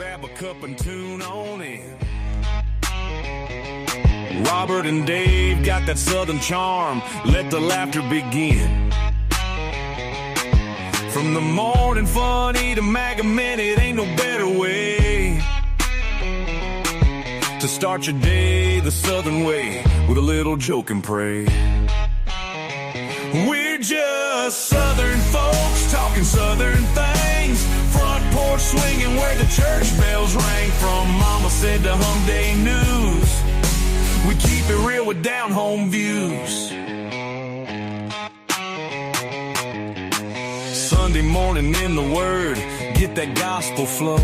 Grab a cup and tune on in. Robert and Dave got that southern charm. Let the laughter begin. From the morning funny to MAGA minute, ain't no better way to start your day the southern way, with a little joke and pray. We're just southern folks talking southern things. Front porch swinging where the church bells rang. From Mama Said to Humpday News, we keep it real with down-home views. Sunday morning in the Word, get that gospel flow.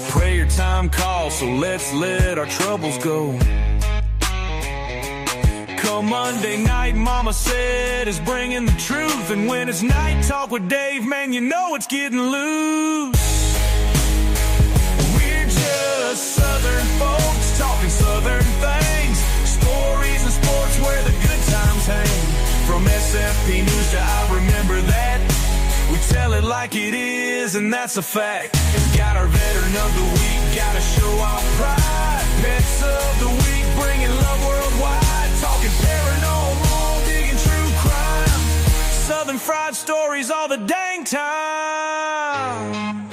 Prayer time calls, so let's let our troubles go. Come Monday night, Mama Said is bringing the truth. And when it's night talk with Dave, man, you know it's getting loose. We're just southern folks talking southern things. Stories and sports where the good times hang. From SFP News to I Remember That, we tell it like it is, and that's a fact. Got our veteran of the week, gotta show our pride. Pets of the week, bringing love worldwide. Talking paranormal, digging true crime. Southern fried stories all the dang time.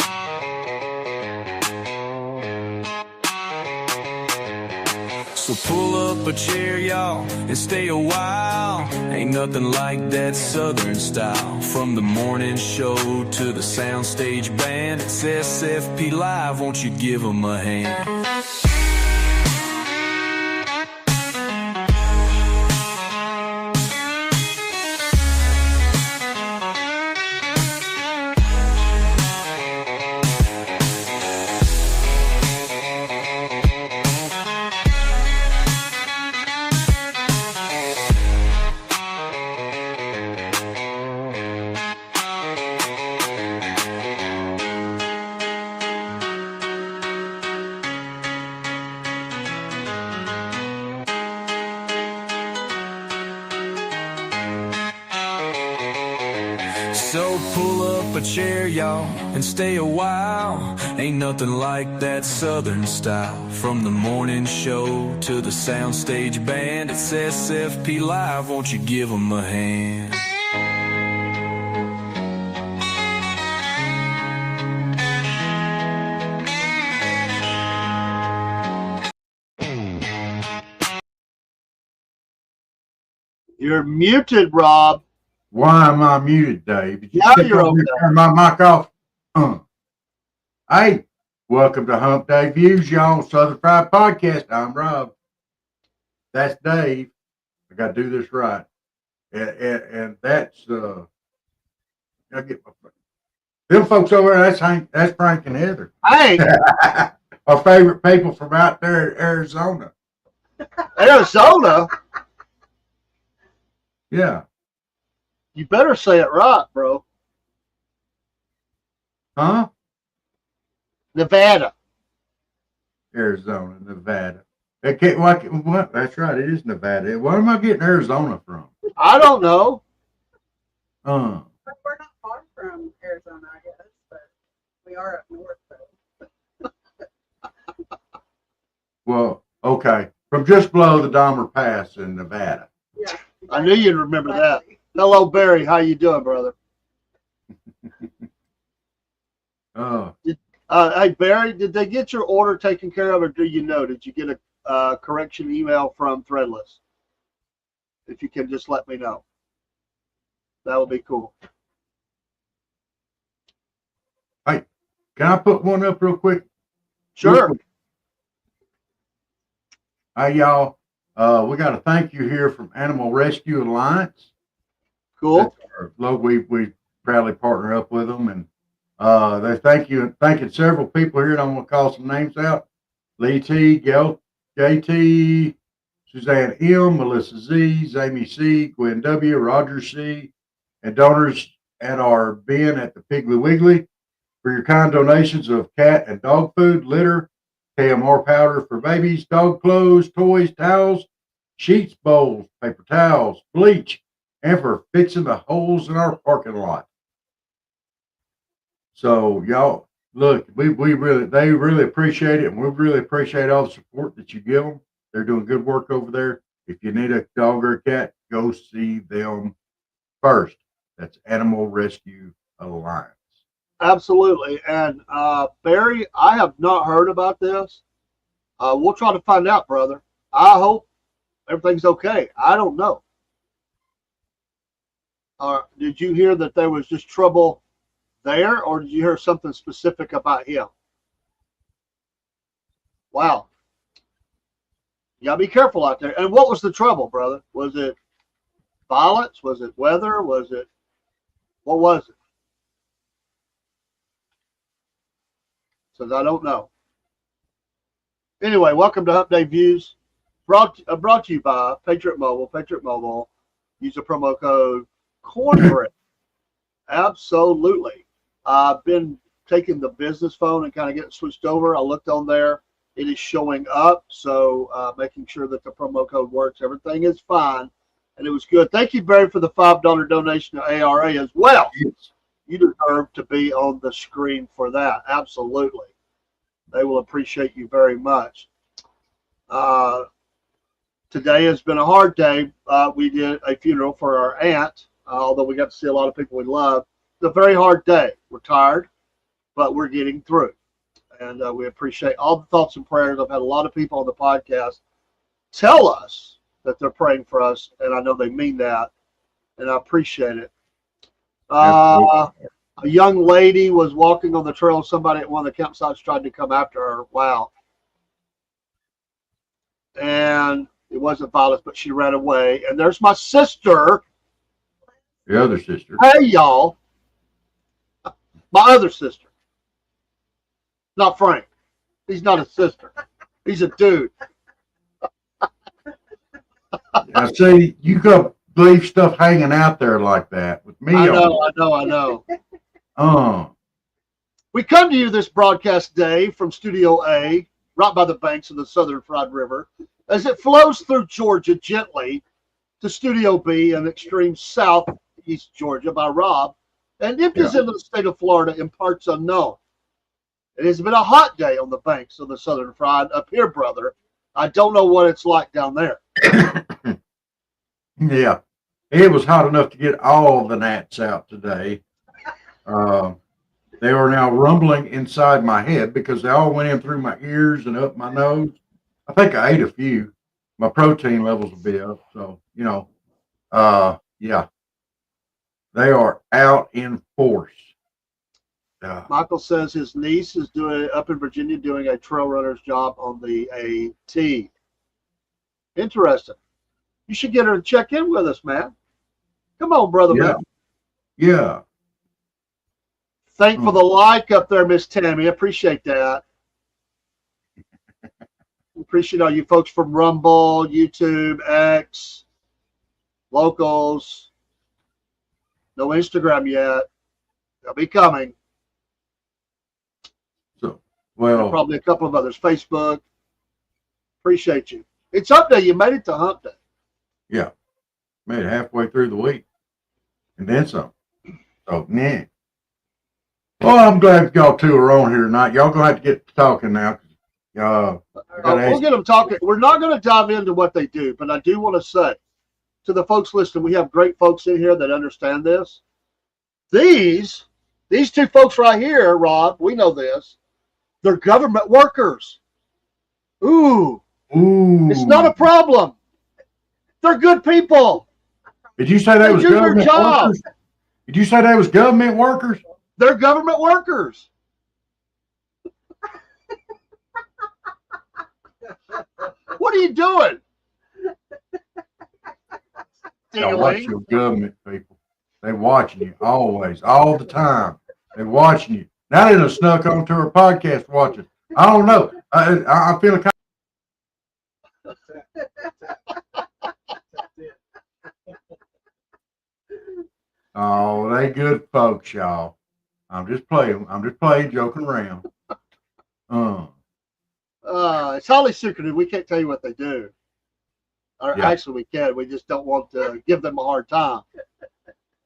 So pull up a chair, y'all, and stay a while. Ain't nothing like that southern style. From the morning show to the soundstage band, it's SFP Live, won't you give them a hand? So pull up a chair, y'all, and stay a while. Ain't nothing like that southern style. From the morning show to the soundstage band, it's SFP Live, won't you give them a hand? You're muted, Rob. Why am I muted, Dave? Did you Now you're okay. Turn my mic off. Hey, welcome to Humpday Views, y'all. Southern Fried Podcast. I'm Rob. That's Dave. I got to do this right. And that's I get my them folks over there. That's Hank. That's Frank and Heather. Hey, Our favorite people from out there in Arizona. Arizona. Yeah. You better say it right, bro. Huh? Nevada. Arizona, Nevada. They can't, what? That's right. It is Nevada. Where am I getting Arizona from? I don't know. We're not far from Arizona, I guess, but we are up north, though. Well, okay. From just below the Dahmer Pass in Nevada. Yeah. I knew you'd remember that. Hello, Barry. How you doing, brother? Hey, Barry, did they get your order taken care of, or do you know? Did you get a correction email from Threadless? If you can just let me know. That would be cool. Hey, can I put one up real quick? Sure. Hey, y'all. We got a thank you here from Animal Rescue Alliance. Cool. We proudly partner up with them, and they thanking several people here, and I'm going to call some names out. Lee T, Gail, JT, Suzanne M, Melissa Z, Amy C, Gwen W, Roger C, and donors at our bin at the Piggly Wiggly for your kind donations of cat and dog food, litter, KMR powder for babies, dog clothes, toys, towels, sheets, bowls, paper towels, bleach, and for fixing the holes in our parking lot. So y'all, look, they really appreciate it, and we really appreciate all the support that you give them. They're doing good work over there. If you need a dog or a cat, go see them first. That's Animal Rescue Alliance. Absolutely. And Barry, I have not heard about this. We'll try to find out, brother. I hope everything's okay. I don't know. Did you hear that there was just trouble there, or did you hear something specific about him? Wow. You gotta be careful out there. And what was the trouble, brother? Was it violence? Was it weather? What was it? Says I don't know. Anyway, welcome to Humpday Views. Brought to you by Patriot Mobile. Patriot Mobile. Use the promo code Cornbread. Absolutely. I've been taking the business phone and kind of getting switched over. I looked on there. It is showing up. So making sure that the promo code works. Everything is fine. And it was good. Thank you, Barry, for the $5 donation to ARA as well. Yes. You deserve to be on the screen for that. Absolutely. They will appreciate you very much. Today has been a hard day. We did a funeral for our aunt, although we got to see a lot of people we love. It's a very hard day. We're tired, but we're getting through. And we appreciate all the thoughts and prayers. I've had a lot of people on the podcast tell us that they're praying for us, and I know they mean that, and I appreciate it. A young lady was walking on the trail. Somebody at one of the campsites tried to come after her. Wow. And it wasn't violence, but she ran away. And there's my sister. The other sister. Hey, y'all. My other sister. Not Frank. He's not a sister. He's a dude. I see you got leave stuff hanging out there like that with me. I know. We come to you this broadcast day from Studio A, right by the banks of the Southern Fried River, as it flows through Georgia gently to Studio B in extreme southeast Georgia by Rob, and empties into the state of Florida in parts unknown. It has been a hot day on the banks of the Southern Fried up here, brother. I don't know what it's like down there. Yeah, it was hot enough to get all the gnats out today. They are now rumbling inside my head because they all went in through my ears and up my nose. I think I ate a few. My protein levels will be up. So, yeah, they are out in force. Michael says his niece is up in Virginia doing a trail runner's job on the AT. Interesting. You should get her to check in with us, man. Come on, brother, man. Yeah. Thank for the like up there, Miss Tammy. Appreciate that. Appreciate all you folks from Rumble, YouTube, X, Locals. No Instagram yet. They'll be coming. So, well, and probably a couple of others. Facebook. Appreciate you. It's Humpday. You made it to Humpday. Yeah. Made it halfway through the week. And then some. So, man. Well, I'm glad y'all two are on here tonight. Y'all gonna have to get to talking now. We'll get them talking. We're not going to dive into what they do, but I do want to say to the folks listening, we have great folks in here that understand this. These two folks right here, Rob, we know this. They're government workers. Ooh. It's not a problem. They're good people. Did you say they was government workers? Did you say they was government workers? They're government workers. What are you doing? Y'all watch your government people. They watching you always, all the time. They watching you. Now they done snuck onto our podcast watching. I don't know. I feel kind of. Oh, they good folks, y'all. I'm just playing, joking around. It's highly secretive. We can't tell you what they do. Or actually, we can. We just don't want to give them a hard time.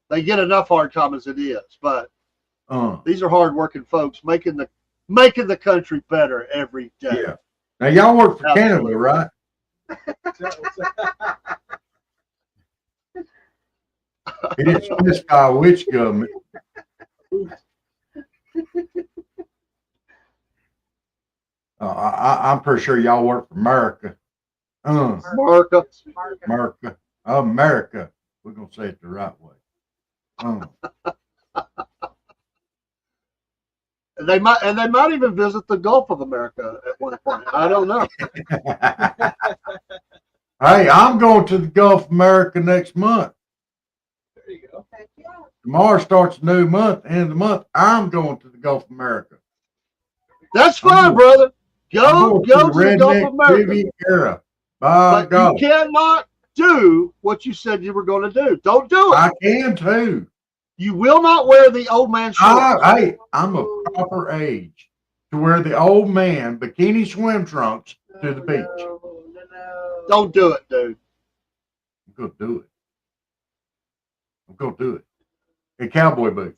They get enough hard time as it is. But These are hardworking folks making the country better every day. Yeah. Now y'all work for Absolutely. Canada, right? He didn't specify which government. I'm pretty sure y'all work for America. America. America. America. We're gonna say it the right way. And they might even visit the Gulf of America at one point. I don't know. Hey, I'm going to the Gulf of America next month. There you go. Heck yeah. Tomorrow starts a new month. End of the month, I'm going to the Gulf of America. That's fine, brother. Go to the Gulf redneck of America. TV era. By But God. you cannot do what you said you were going to do. Don't do it. I can too. You will not wear the old man shorts. I'm a proper age to wear the old man bikini swim trunks to the beach. No. Don't do it, dude. I'm gonna do it. I'm gonna do it. In cowboy boots.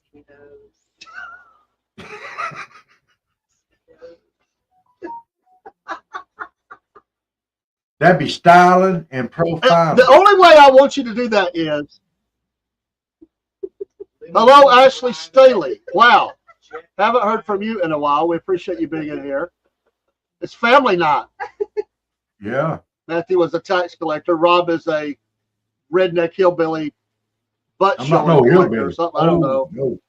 That'd be styling and profiling. The only way I want you to do that is, hello, Ashley Staley. Wow. Haven't heard from you in a while. We appreciate you being in here. It's family night. Yeah. Matthew was a tax collector. Rob is a redneck hillbilly butt I'm not showing no collector hillbilly. or something. I don't know. No,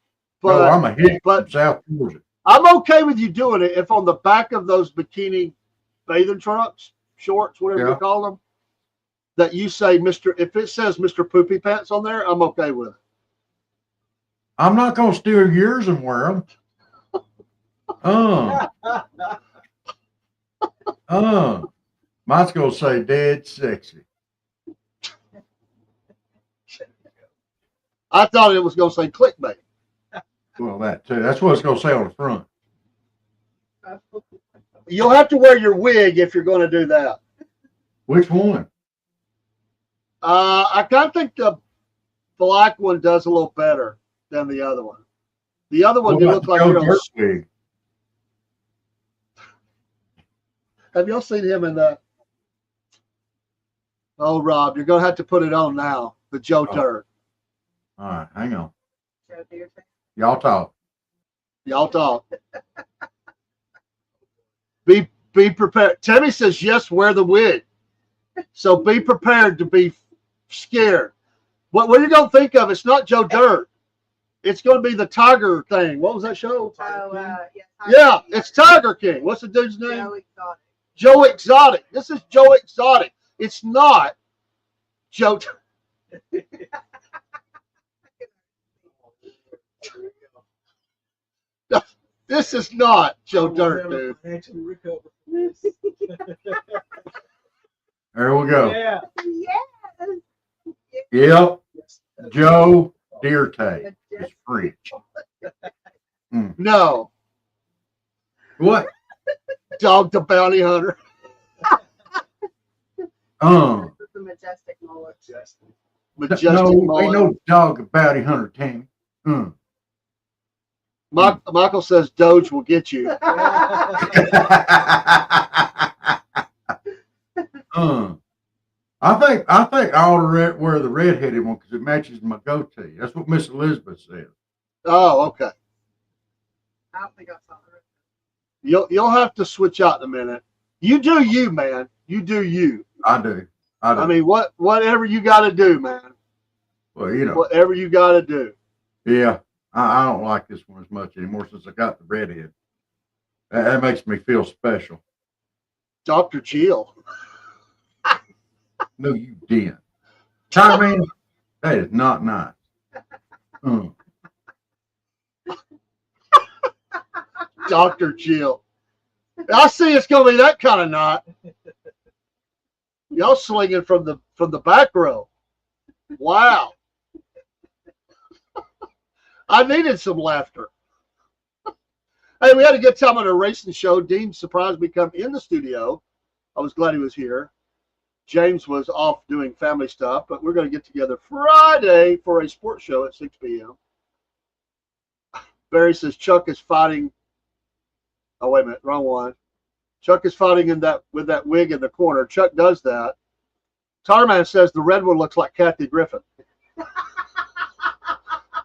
But I'm a hick but- from South Georgia. I'm okay with you doing it if on the back of those bikini bathing trunks, shorts, whatever you Yeah. call them, that you say Mr. If it says Mr. Poopy Pants on there, I'm okay with it. I'm not gonna steal yours and wear them. Mine's gonna say dead sexy. I thought it was going to say clickbait. Well, that too. That's what it's gonna say on the front. You'll have to wear your wig if you're going to do that. Which one? I kind of think the black one does a little better than the other one. The other one, What you about look the like Joe you're on. Dirt wig? Have y'all seen him in that? Oh, Rob, you're going to have to put it on now. The Joe Oh. Dirt. All right, hang on. Joe Deere. Y'all talk. Y'all talk. Be prepared. Tammy says yes, wear the wig. So be prepared to be scared. What are you going to think of? It's not Joe Dirt. It's going to be the Tiger thing. What was that show? Yeah, it's Tiger King. What's the dude's name? Joe Exotic. Joe Exotic. This is Joe Exotic. It's not Joe. This is not Joe Dirt, dude. Actually recover. There we go. Yeah. Yes. Yep. Joe Dirte is French. No. What? Dog the Bounty Hunter. This is the majestic mullet. Majestic No, mullet. ain't no dog a bounty hunter, Tammy. Michael says Doge will get you. I think I ought to wear the redheaded one because it matches my goatee. That's what Miss Elizabeth said. Oh, okay. I don't think I saw it. You'll have to switch out in a minute. You do you, man. You do you. I do. I mean, whatever you got to do, man. Well, you know. Whatever you got to do. Yeah, I don't like this one as much anymore since I got the redhead. That makes me feel special. Dr. Jill. No, you didn't. Tommy, that is not nice. Dr. Jill. I see it's going to be that kind of night. Y'all slinging from the back row. Wow. I needed some laughter. Hey, we had a good time on a racing show. Dean surprised me come in the studio. I was glad he was here. James was off doing family stuff, but we're going to get together Friday for a sports show at 6 p.m. Barry says Chuck is fighting. Oh, wait a minute, wrong one. Chuck is fighting with that wig in the corner. Chuck does that. Tarman says the red one looks like Kathy Griffin.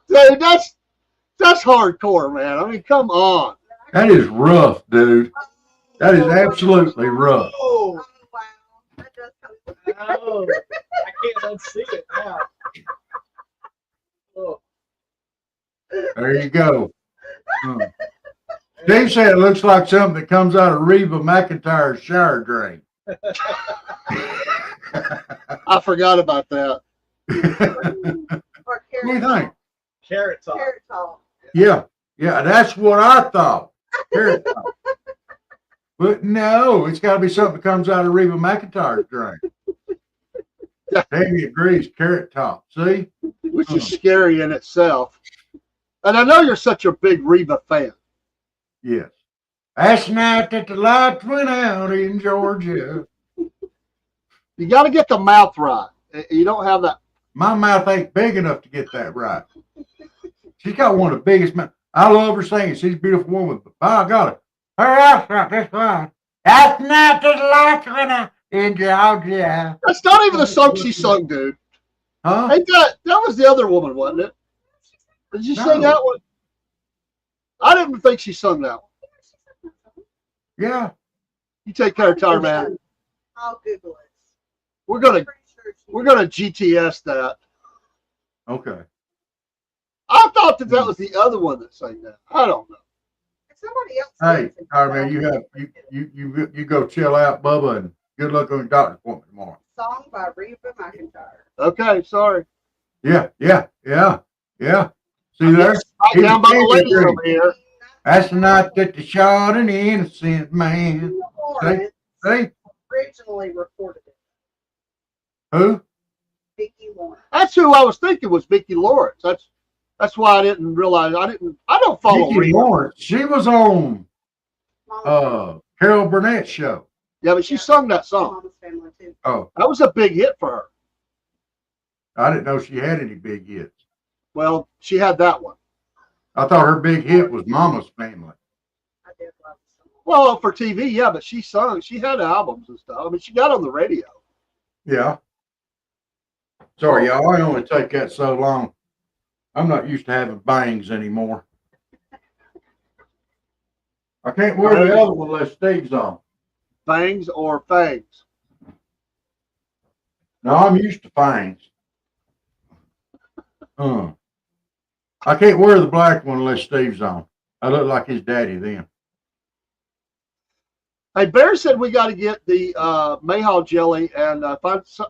Dude, that's hardcore, man. I mean, come on. That is rough, dude. That is absolutely rough. Oh, wow. That does come. no. I can't unsee it now. Oh. There you go. Steve said it looks like something that comes out of Reba McEntire's shower drain. I forgot about that. Or What do you think? Carrot top. Carrot top. Yeah, that's what I thought. Carrot top. But no, it's got to be something that comes out of Reba McEntire's drain. Tammy agrees. Carrot top. See, Which is scary in itself. And I know you're such a big Reba fan. yes. Last night that the lights went out in Georgia. You got to get the mouth right. You don't have that. My mouth ain't big enough to get that right. She's got one of the biggest mouths. I love her singing. She's a beautiful woman. But I got her. Her accent, this one. Last night that the lights went out in Georgia. That's not even the song she sung, dude. Huh? Ain't that was the other woman, wasn't it? Did you sing No. that one? I didn't think she sung that one. Yeah. You take care of Tar Man. I'll Google it. We're gonna Pretty sure she we're gonna GTS that. Okay. I thought that was the other one that sang that. I don't know. If somebody else. Hey, sings it, all right, man, you go chill out, Bubba, and good luck on your doctor's appointment tomorrow. Song by Reba McEntire. Okay, sorry. Yeah. See there? Right down by the ladies over here. That's the night that they shot an innocent man. Lawrence See? originally recorded it. Who? Vicki Lawrence. That's who I was thinking was Vicki Lawrence. That's why I didn't realize I don't follow Vicki Reba. Lawrence. She was on Mama's Carol Burnett's show. Yeah, but she sung that song. Mama's Family too. Oh, That was a big hit for her. I didn't know she had any big hits. Well, she had that one. I thought her big hit was Mama's Family. I did love the song. Well, for TV, yeah, but she sung. She had albums and stuff. I mean, she got on the radio. Yeah. Sorry, y'all. I only take that so long. I'm not used to having bangs anymore. I can't wear the other one unless Steve's on. Fangs or fangs? No, I'm used to fangs. I can't wear the black one unless Steve's on. I look like his daddy then. Hey, Bear said we got to get the Mayhaw jelly and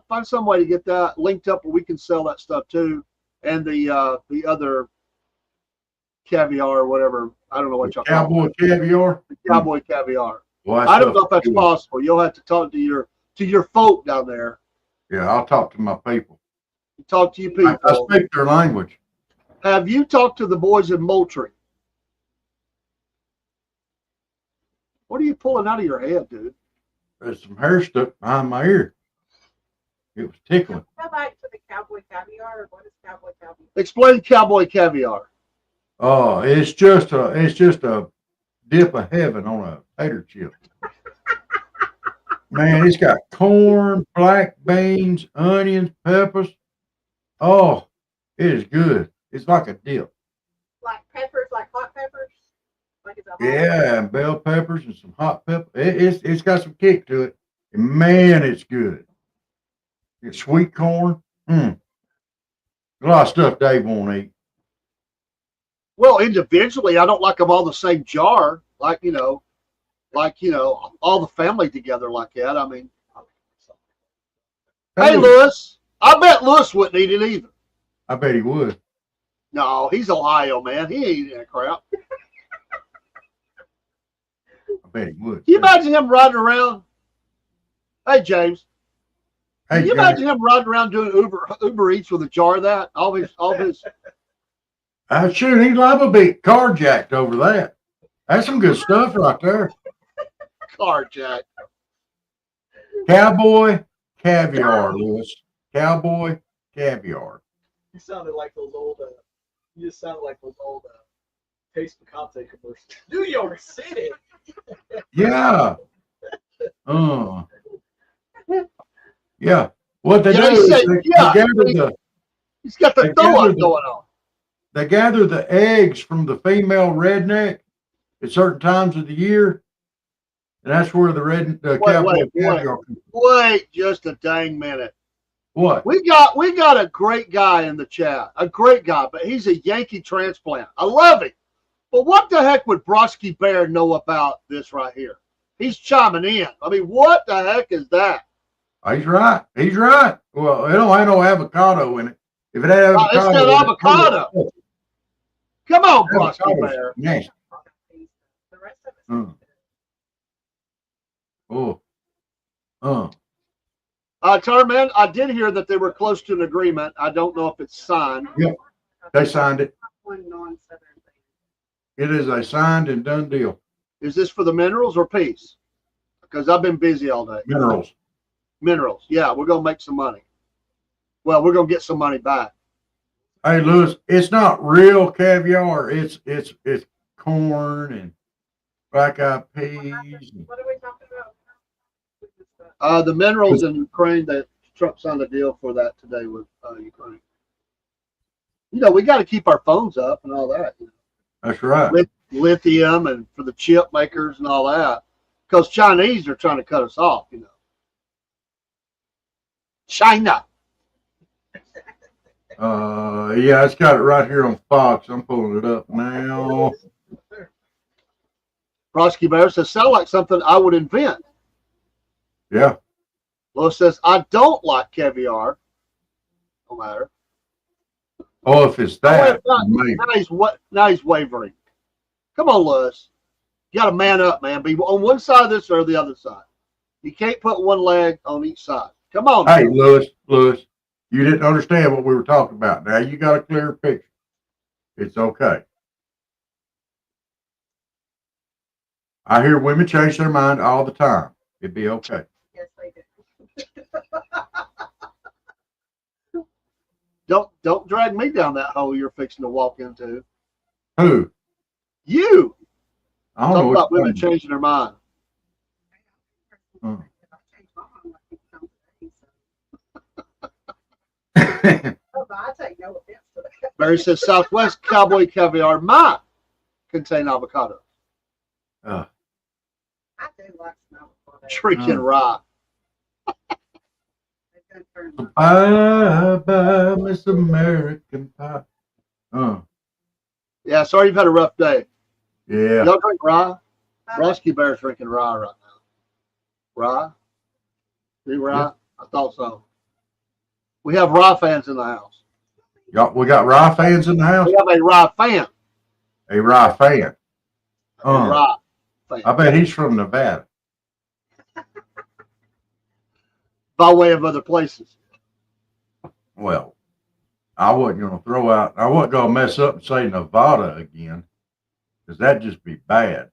find some way to get that linked up where we can sell that stuff too, and the other caviar or whatever. I don't know what y'all call Cowboy it. caviar. The cowboy caviar. Well, I don't know if that's possible. You'll have to talk to your folk down there. Yeah, I'll talk to my people. Talk to you I people. speak their language. Have you talked to the boys in Moultrie? What are you pulling out of your head, dude? There's some hair stuck behind my ear. It was tickling. Go back to the cowboy caviar. Or what is cowboy caviar? Explain cowboy caviar. Oh, it's just a dip of heaven on a tater chip. Man, it's got corn, black beans, onions, peppers. Oh, it is good. It's like a dip. Like peppers, like hot peppers. Like it's a hot Yeah, and bell peppers and some hot pepper. It's got some kick to it. And man, it's good. It's sweet corn. A lot of stuff Dave won't eat. Well, individually, I don't like them all the same jar. Like all the family together like that. I mean, hey, Lewis. I bet Lewis wouldn't eat it either. I bet he would. No, he's Ohio, man. He ain't eating that crap. I bet he would. Can you imagine him riding around? Hey, James. Hey, Can you James, imagine him riding around doing Uber Eats with a jar of that? All his shoot, he's liable to be carjacked over that. That's some good stuff right there. car jack. Cowboy caviar, Lewis. Cowboy caviar. You sounded like those old. You just sounded like those old Case Picante commercial. New York City. Yeah. Yeah. What they Yeah, do he is said, they gather the he's got the they throw gather up the going on. they gather the eggs from the female redneck at certain times of the year, and that's where the Wait, cowboy wait, wait, caviar. wait, just a dang minute. What? We got a great guy in the chat, a great guy, but he's a Yankee transplant. I love him. But what the heck would Brosky Bear know about this right here? He's chiming in. I mean, what the heck is that? He's right. He's right. Well, it don't have no avocado in it. If it had It's avocado, got avocado. Come on, Brosky avocado's Bear. nasty. The rest of it's Mm. Oh. Tarman, I did hear that they were close to an agreement. I don't know if it's signed. Yep. They signed it. one non-Southern thing. It is a signed and done deal. Is this for the minerals or peace? Because I've been busy all day. Minerals. Minerals. Yeah, we're gonna make some money. Well, we're gonna get some money back. Hey, Lewis, it's not real caviar. It's corn and black eyed peas. What are we talking about? The minerals in Ukraine, that Trump signed a deal for that today with Ukraine. You know, we got to keep our phones up and all that. You know? That's right. Lithium and for the chip makers and all that, because Chinese are trying to cut us off. You know, China. Yeah, it's got it right here on Fox. I'm pulling it up now. Brosky Bear says, sound like something I would invent. Yeah. Lois says, I don't like caviar. No matter. Oh, if it's that, maybe. Now he's wavering. Come on, Lois. You got to man up, man. Be on one side of this or the other side. You can't put one leg on each side. Come on. Hey, Lewis, you didn't understand what we were talking about. Now you got a clear picture. It's okay. I hear women change their mind all the time. It'd be okay. Yes, they do. Don't drag me down that hole you're fixing to walk into. Who? You. I don't Talk know about what women changing their mind. Hmm. Oh, but I take no offense to that. Barry says Southwest Cowboy Caviar might contain avocado. I do like some avocado. Freaking rye. They've done turned Bye, Miss American Pie. Yeah, sorry you've had a rough day. Yeah. Y'all drink rye? Brosky Bear's drinking rye right now. Rye? Drink rye? Yeah. I thought so. We have rye fans in the house. We got rye fans in the house. We have a rye fan. A rye fan. A rye fan. I bet he's from Nevada. By way of other places. Well, I wasn't going to I wasn't going to mess up and say Nevada again, because that'd just be bad.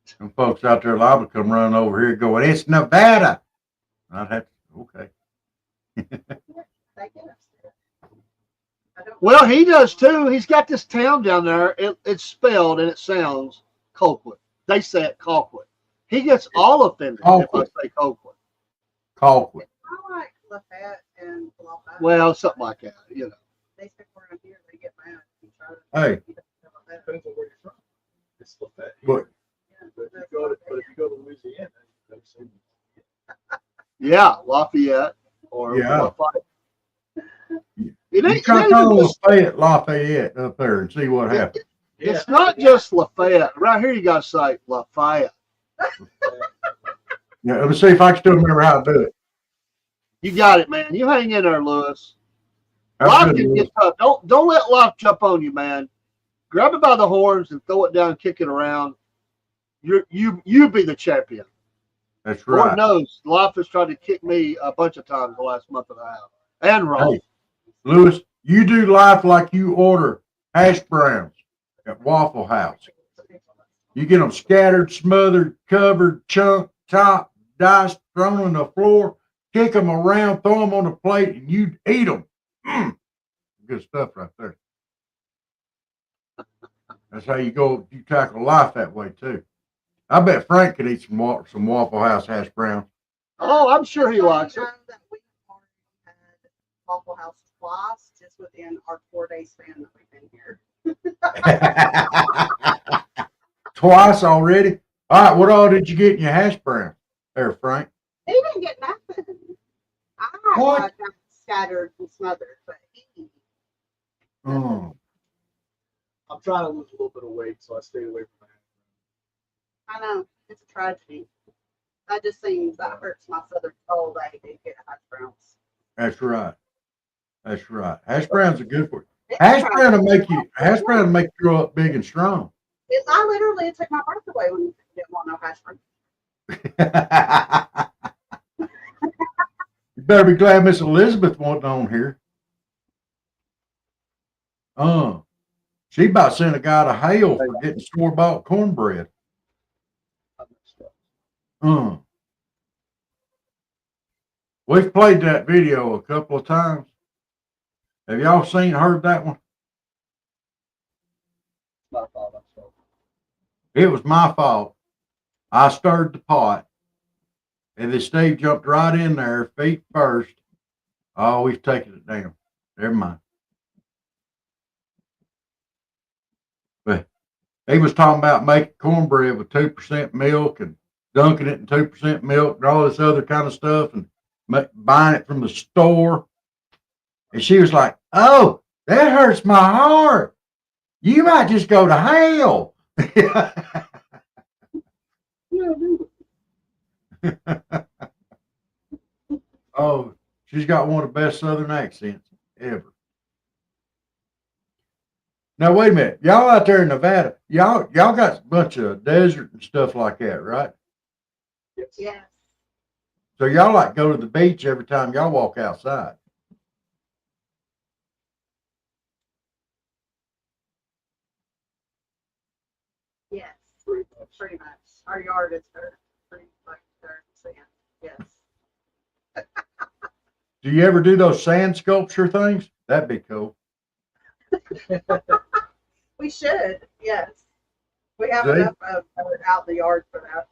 Some folks out there liable to come running over here going, it's Nevada. I'd have to, okay. They get upset. I don't Well, he does too. He's got this town down there. It's spelled and it sounds Colquitt. They say it Colquitt. He gets all offended if I say Colquitt. Colquitt. I like Lafayette and Lafayette. Well, something like that, you know. They stick around here, they get mad. and try to- Hey. Depends on where you're from. It's Lafayette. But But if you go to Louisiana, they'll say Yeah, Lafayette or Yeah. Lafayette. You It ain't, try it to call ain't Lafayette up there and see what happens. it's not just Lafayette. Right here, you got to say Lafayette. Yeah, let me see if I can still remember how to do it. You got it, man. You hang in there, Lewis. That's Life good, can Lewis. get tough. Don't let life jump on you, man. Grab it by the horns and throw it down, kick it around. You be the champion. That's Lord right. knows, life has tried to kick me a bunch of times the last month and a half. And Ross. Hey, Lewis, you do life like you order hash browns at Waffle House. You get them scattered, smothered, covered, chunked, chopped, diced, thrown on the floor, kick them around, throw them on the plate, and you eat them. Good stuff right there. That's how you tackle life that way too. I bet Frank could eat some Waffle House hash browns. Oh, I'm sure he likes it. know that we've already had Waffle House twice just within our 4 day span that we've been here. Twice already. All right, what all did you get in your hash brown there, Frank? He didn't get nothing. I What? got scattered and smothered, but he. Oh, I'm trying to lose a little bit of weight, so I stayed away from that. I know it's a tragedy. That just seems that hurts my southern soul that he didn't get hash browns. that's right. That's right. Hash browns are good for you. It's a Hash brown will tragedy. hash brown will make you grow up big and strong. I literally took my breath away when you didn't want no hash browns. You better be glad Miss Elizabeth wasn't on here. She about sent a guy to hell for getting store-bought cornbread. We've played that video a couple of times. Have y'all heard that one? My fault. I'm sorry. It was my fault. I stirred the pot, and then Steve jumped right in there, feet first. Oh, we've taken it down. Never mind. But he was talking about making cornbread with 2% milk and dunking it in 2% milk and all this other kind of stuff and buying it from the store. And she was like, "Oh, that hurts my heart. You might just go to hell." Oh, she's got one of the best Southern accents ever. Now wait a minute, y'all out there in Nevada, y'all got a bunch of desert and stuff like that, right? Yes. Yes. So y'all like go to the beach every time y'all walk outside. Yes. Pretty much. Pretty much. Our yard is pretty like dirt and sand. Yes. Do you ever do those sand sculpture things? That'd be cool. We should. Yes. We have See? enough out in the yard for that.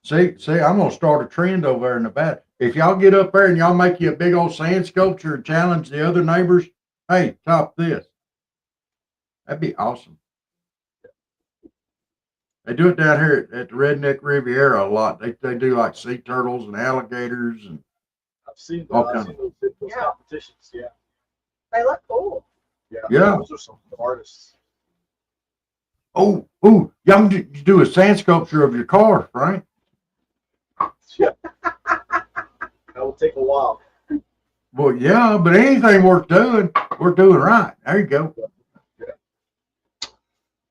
See, I'm gonna start a trend over there in Nevada. If y'all get up there and y'all make you a big old sand sculpture and challenge the other neighbors, hey, top this. That'd be awesome. They do it down here at the Redneck Riviera a lot. They do like sea turtles and alligators and I've seen all those. I've kind seen those Yeah. competitions. Yeah. They look cool. Yeah. Yeah. Those are some artists. Oh, y'all can do a sand sculpture of your car, right? Yeah. That will take a while. Well, yeah, but anything worth doing, we're doing right. There you go.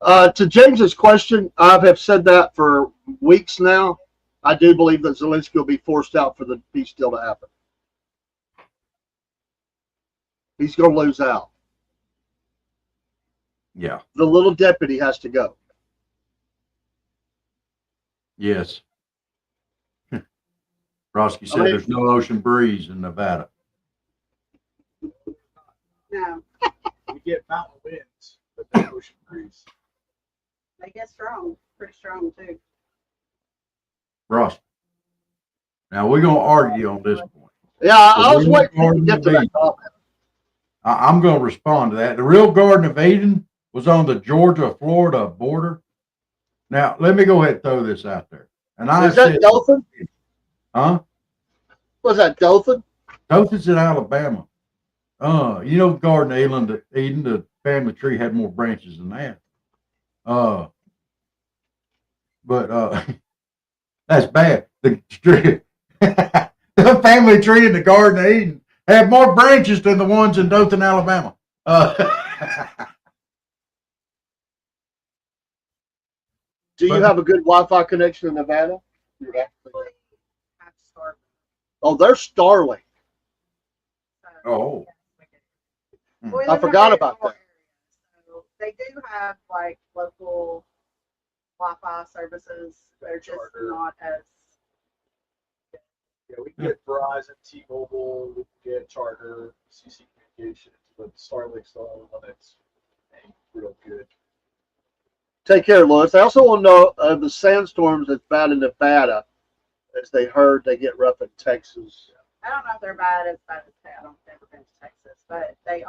To James's question, I have said that for weeks now. I do believe that Zelensky will be forced out for the peace deal to happen. He's going to lose out. Yeah. The little deputy has to go. Yes. Roski said there's no ocean breeze in Nevada. No. We get mountain winds, but no ocean breeze. They get strong. Pretty strong too. Ross. Now we're gonna argue on this point. Yeah, I was waiting for you to get to that comment. I'm gonna respond to that. The real Garden of Eden was on the Georgia-Florida border. Now let me go ahead and throw this out there. And I Is that Dothan? Huh? Was that Dothan? Dothan's in Alabama. You know, Garden of Eden, the family tree had more branches than that. But that's bad. The tree, the family tree in the Garden of Eden had more branches than the ones in Dothan, Alabama. Do you have a good Wi-Fi connection in Nevada? Oh, they're Starlink. Oh. I forgot about that. So they do have like local Wi-Fi services. They're just not as. Yeah, we can get Verizon, T-Mobile, we can get Charter, CC Communications, but Starlink's the only one that's ain't real good. Take care, Louis. I also want to know the sandstorms that's bad in Nevada, as they heard they get rough in Texas. I don't know if they're bad as I don't never been to Texas, but they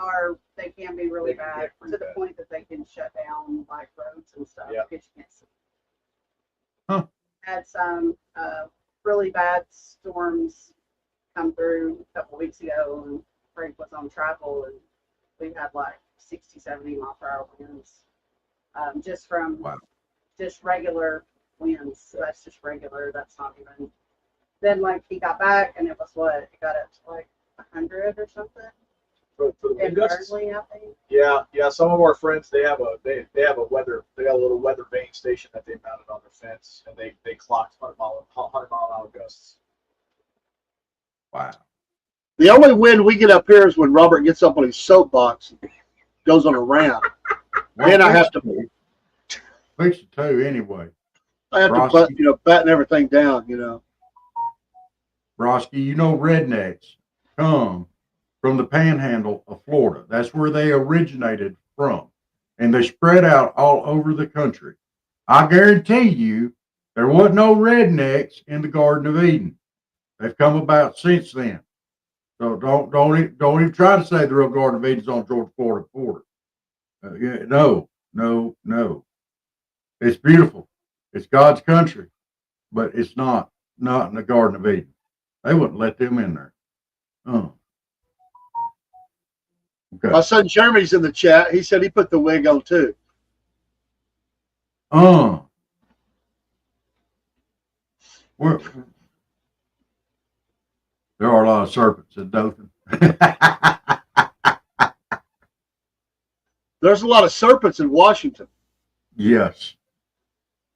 can be really They can bad get pretty to the bad. point that they can shut down like roads and stuff Yeah. because you can't see. Huh. Had some really bad storms come through a couple weeks ago, and Frank was on travel, and we had like 60, 70 mile per hour winds, just from Wow. just regular winds. So that's just regular. That's not even. Then like he got back, and it was what it got up to like 100 or something. For the In wind gusts. Burnley, I think. Yeah. Some of our friends they have a little weather vane station that they mounted on their fence, and they clocked 100 mile an hour gusts. Wow. The only wind we get up here is when Robert gets up on his soapbox and goes on a rant. Then I have to fix it too anyway. batten everything down, Broski, rednecks come from the panhandle of Florida. That's where they originated from. And they spread out all over the country. I guarantee you there wasn't no rednecks in the Garden of Eden. They've come about since then. So don't even try to say the real Garden of Eden's on Georgia-Florida border. No. It's beautiful. It's God's country, but it's not in the Garden of Eden. They wouldn't let them in there. Okay. My son Jeremy's in the chat. He said he put the wig on too. Where, there are a lot of serpents in Dothan. There's a lot of serpents in Washington. Yes.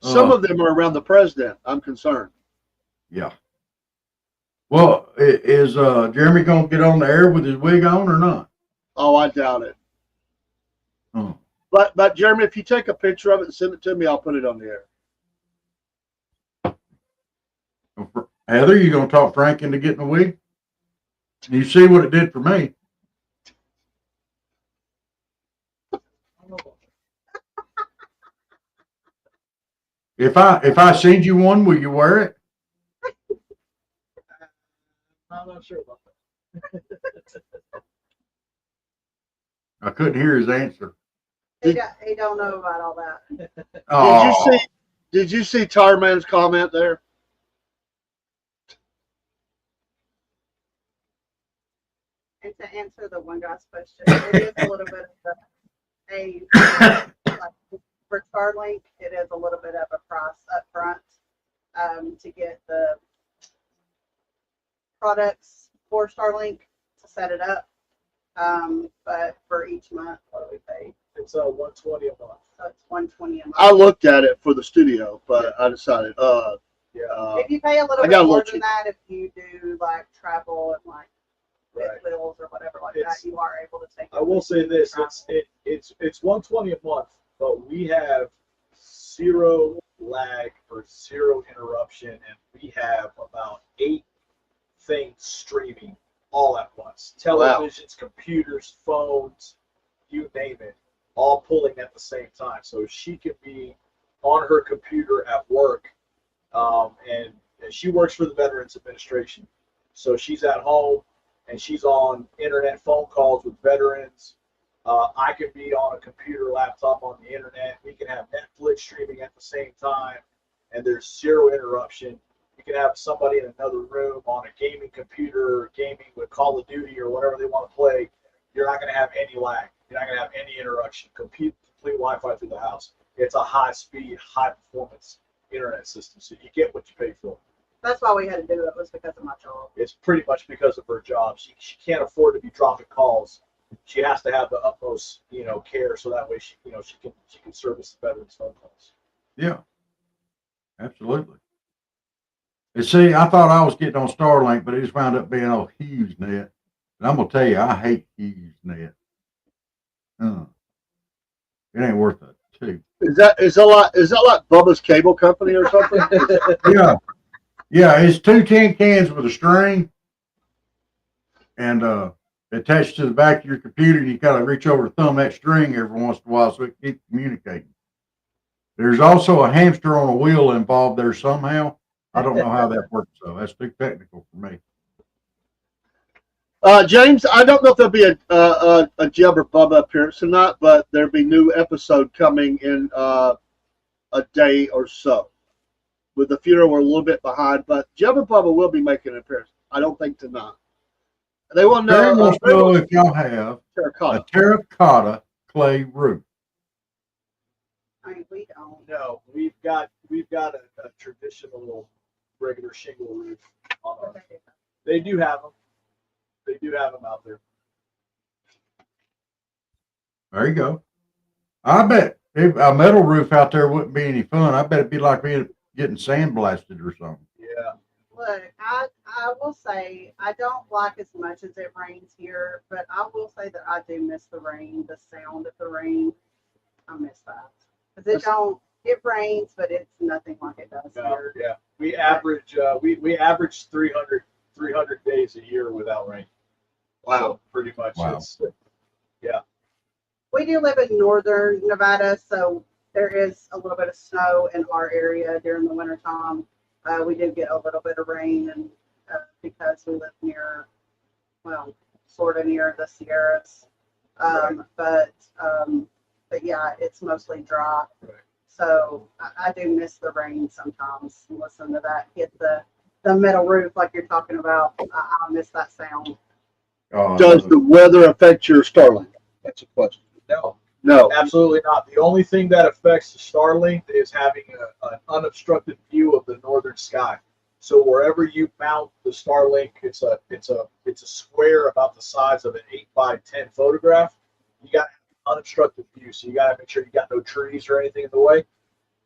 Some of them are around the president. I'm concerned. Yeah. Well, is Jeremy going to get on the air with his wig on or not? Oh, I doubt it. But Jeremy, if you take a picture of it and send it to me, I'll put it on the air. Heather, you going to talk Frank into getting a wig? You see what it did for me. If I send you one, will you wear it? I'm not sure about that. I couldn't hear his answer. He don't know about all that. Oh. Did you see Tarman's comment there? And to answer the one guy's question, it is a little bit of for Starlink, it is a little bit of a price up front to get the products for Starlink to set it up. But for each month, what do we pay? It's $120 a month. So it's $120 a month. I looked at it for the studio, but I decided, if you pay a little bit more than that, if you do like travel and like bills or whatever like that, you are able to take. I will say this: it's $120 a month, but we have zero lag or zero interruption, and we have about 8 things streaming all at once: televisions, computers, phones, you name it, all pulling at the same time. So she can be on her computer at work, and she works for the Veterans Administration. So she's at home and she's on internet phone calls with veterans. I can be on a computer, laptop on the internet. We can have Netflix streaming at the same time, and there's zero interruption. You can have somebody in another room on a gaming computer, gaming with Call of Duty or whatever they want to play. You're not going to have any lag. You're not going to have any interruption. Complete Wi-Fi through the house. It's a high-speed, high-performance internet system, so you get what you pay for. That's why we had to do it, was because of my job. It's pretty much because of her job. She can't afford to be dropping calls. She has to have the utmost, care, so that way she can service the veterans' phone calls. Yeah, absolutely. And see, I thought I was getting on Starlink, but it just wound up being on HughesNet. And I'm gonna tell you, I hate HughesNet. It ain't worth it, too. Is that like Bubba's Cable Company or something? Yeah, it's 2 tin cans with a string, and attached to the back of your computer. And you gotta reach over to thumb that string every once in a while so it keeps communicating. There's also a hamster on a wheel involved there somehow. I don't know how that works though. That's too technical for me. James, I don't know if there'll be a Jeb or Bubba appearance or not, but there'll be new episode coming in a day or so. With the funeral, we're a little bit behind, but Jeb or Bubba will be making an appearance. I don't think tonight. They want to Barry know, wants to know if y'all have terracotta. a terracotta clay roof. I mean, we don't. No, we've got a traditional regular shingle roof on our. They do have them. They do have them out there. There you go. I bet if a metal roof out there wouldn't be any fun. I bet it'd be like being getting sandblasted or something. Yeah. Look, I will say I don't like as much as it rains here, but I will say that I do miss the rain, the sound of the rain. I miss that because it rains, but it's nothing like it does No, here. yeah. We average we average 300 days a year without rain. Wow. So pretty much. Wow. It's, We do live in northern Nevada, so there is a little bit of snow in our area during the wintertime. We did get a little bit of rain, and because we live near, well, sort of near the Sierras. But yeah, it's mostly dry. Right. So I do miss the rain sometimes. Listen to that, hit the metal roof like you're talking about. I miss that sound. Does the weather affect your Starlink? That's a question. no, No. absolutely not. The only thing that affects the Starlink is having an unobstructed view of the northern sky. So wherever you mount the Starlink, it's a square about the size of an 8x10 photograph. You got unobstructed view, so you got to make sure you got no trees or anything in the way.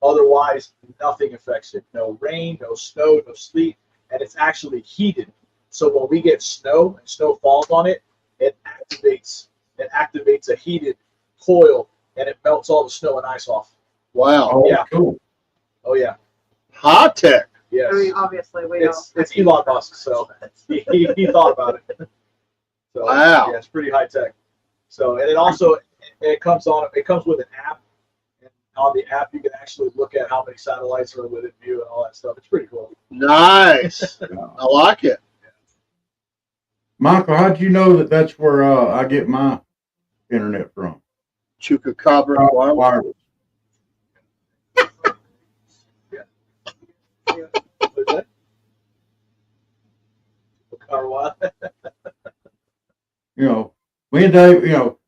Otherwise, nothing affects it. No rain, no snow, no sleet, and it's actually heated. So when we get snow and snow falls on it, it activates a heated coil, and it melts all the snow and ice off. Wow. Oh, Yeah. cool. Oh yeah, High tech. yes. I mean, obviously we It's don't. Elon Musk, so he thought about it. So Wow. yeah, it's pretty high tech. So and it also it comes with an app, and on the app you can actually look at how many satellites are within view and all that stuff. It's pretty cool. Nice. I like it. Michael, how'd you know that that's where I get my internet from? Chupacabra. Wireless. Wireless. What's that? Or what? You know, me and Dave, you know,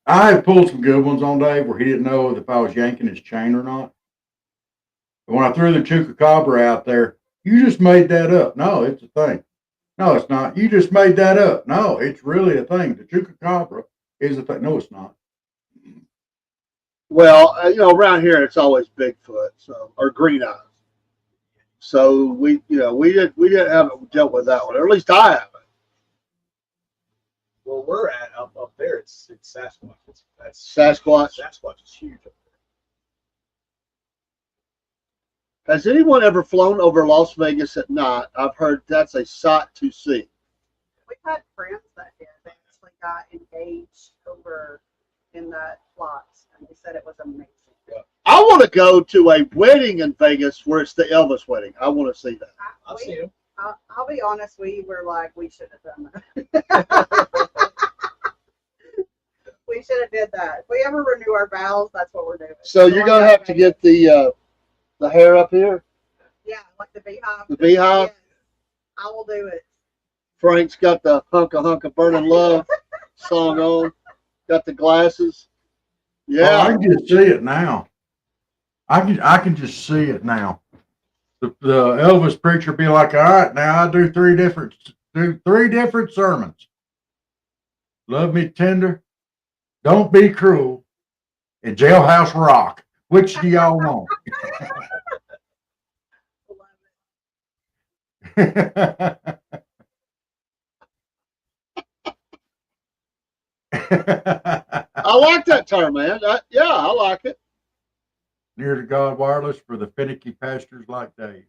I have pulled some good ones on Dave where he didn't know if I was yanking his chain or not. But when I threw the Chupacabra out there, you just made that up. No, it's a thing. No, it's not. You just made that up. No, it's really a thing. The Chupacabra is a thing. No, it's not. Well, around here it's always Bigfoot, so or green eyes. So we didn't haven't dealt with that one, or at least I haven't. Where we're at up there, it's Sasquatch. That's Sasquatch. Sasquatch is huge up Has anyone ever flown over Las Vegas at night? I've heard that's a sight to see. We've had friends that did. They actually got engaged over in that plot, and they said it was amazing. I want to go to a wedding in Vegas where it's the Elvis wedding. I want to see that. I've seen him. I'll be honest, we were like, we should have done that. We should have did that. If we ever renew our vows, that's what we're doing. So you're gonna have to get the hair up here. Yeah, like the beehive. The beehive? Yes, I will do it. Frank's got the hunk of burning love song on. Got the glasses. Oh, Yeah. I can just see it now. I can just see it now. The Elvis preacher be like, all right, now I do three different sermons. Love me tender, don't be cruel, and Jailhouse Rock. Which do y'all want? I like that term, man. I like it. Near to God wireless for the finicky pastors like Dave.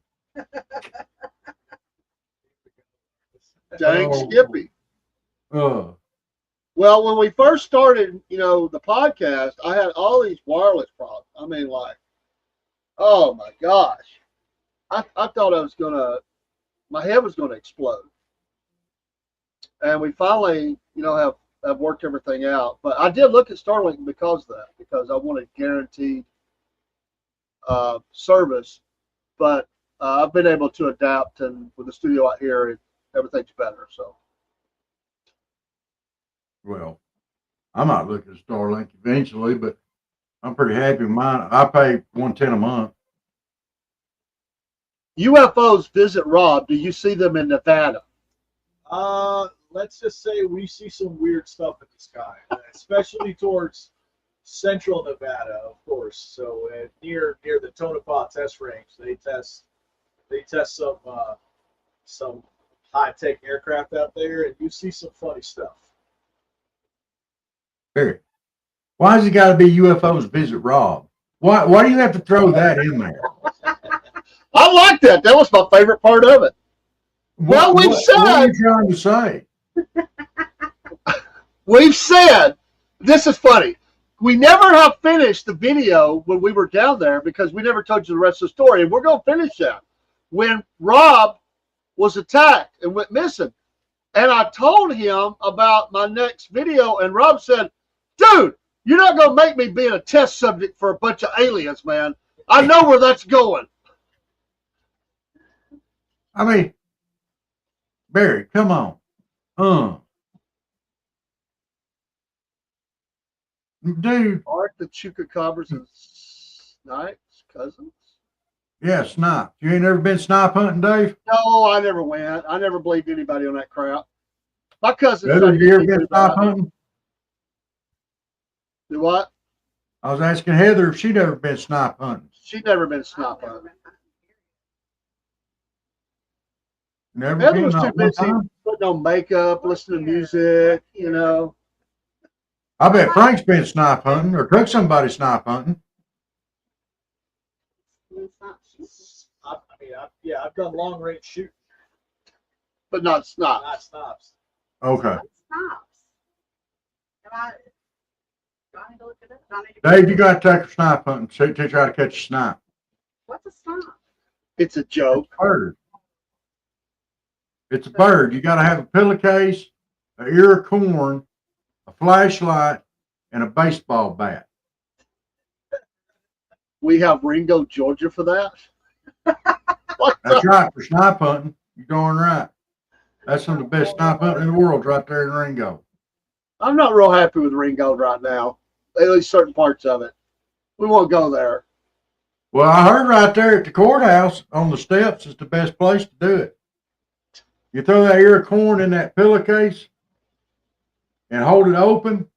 Dang Oh. Skippy. Well, when we first started, the podcast, I had all these wireless problems. I mean, like, oh my gosh. I thought my head was gonna explode. And we finally, have worked everything out. But I did look at Starlink because of that, because I wanted guaranteed service. But I've been able to adapt, and with the studio out here, everything's better. So Well, I might look at Starlink eventually, but I'm pretty happy with mine. I pay $110 a month. UFOs visit Rob. Do you see them in Nevada? Let's just say we see some weird stuff in the sky, especially towards central Nevada, of course. So near the Tonopah test range, they test some high tech aircraft out there, and you see some funny stuff. Here. Why has it got to be UFOs visit Rob? Why do you have to throw that in there? I like that. That was my favorite part of it. Well, What are you trying to say? We've said, this is funny. We never have finished the video when we were down there because we never told you the rest of the story, and we're going to finish that. When Rob was attacked and went missing, and I told him about my next video, and Rob said, dude, you're not going to make me be a test subject for a bunch of aliens, man. I know where that's going. I mean, Barry, come on. Dude. Aren't the chupacabras and snipes cousins? Yeah, snipe. You ain't never been snipe hunting, Dave? No, I never went. I never believed anybody on that crap. My cousin. Have you ever been snipe hunting? Do what? I was asking Heather if she'd ever been snipe hunting. She'd never been snipe hunting. Never Heather been was too busy putting on makeup, listening to music, I bet Frank's been snipe hunting or took somebody snipe hunting. I've done long range shooting, but not snipes. not snipes. Okay. Stops. Do I need to look it up? Dave, you got to take her snipe hunting to try to catch a snipe. What's a stop? It's a joke. Bird. It's a bird. You got to have a pillowcase, an ear of corn, a flashlight, and a baseball bat. We have Ringo, Georgia for that. That's right, for snipe hunting. You're darn right. That's some of the best snipe hunting in the world right there in Ringo. I'm not real happy with Ringo right now. At least certain parts of it. We won't go there. Well, I heard right there at the courthouse on the steps is the best place to do it. You throw that ear of corn in that pillowcase and hold it open,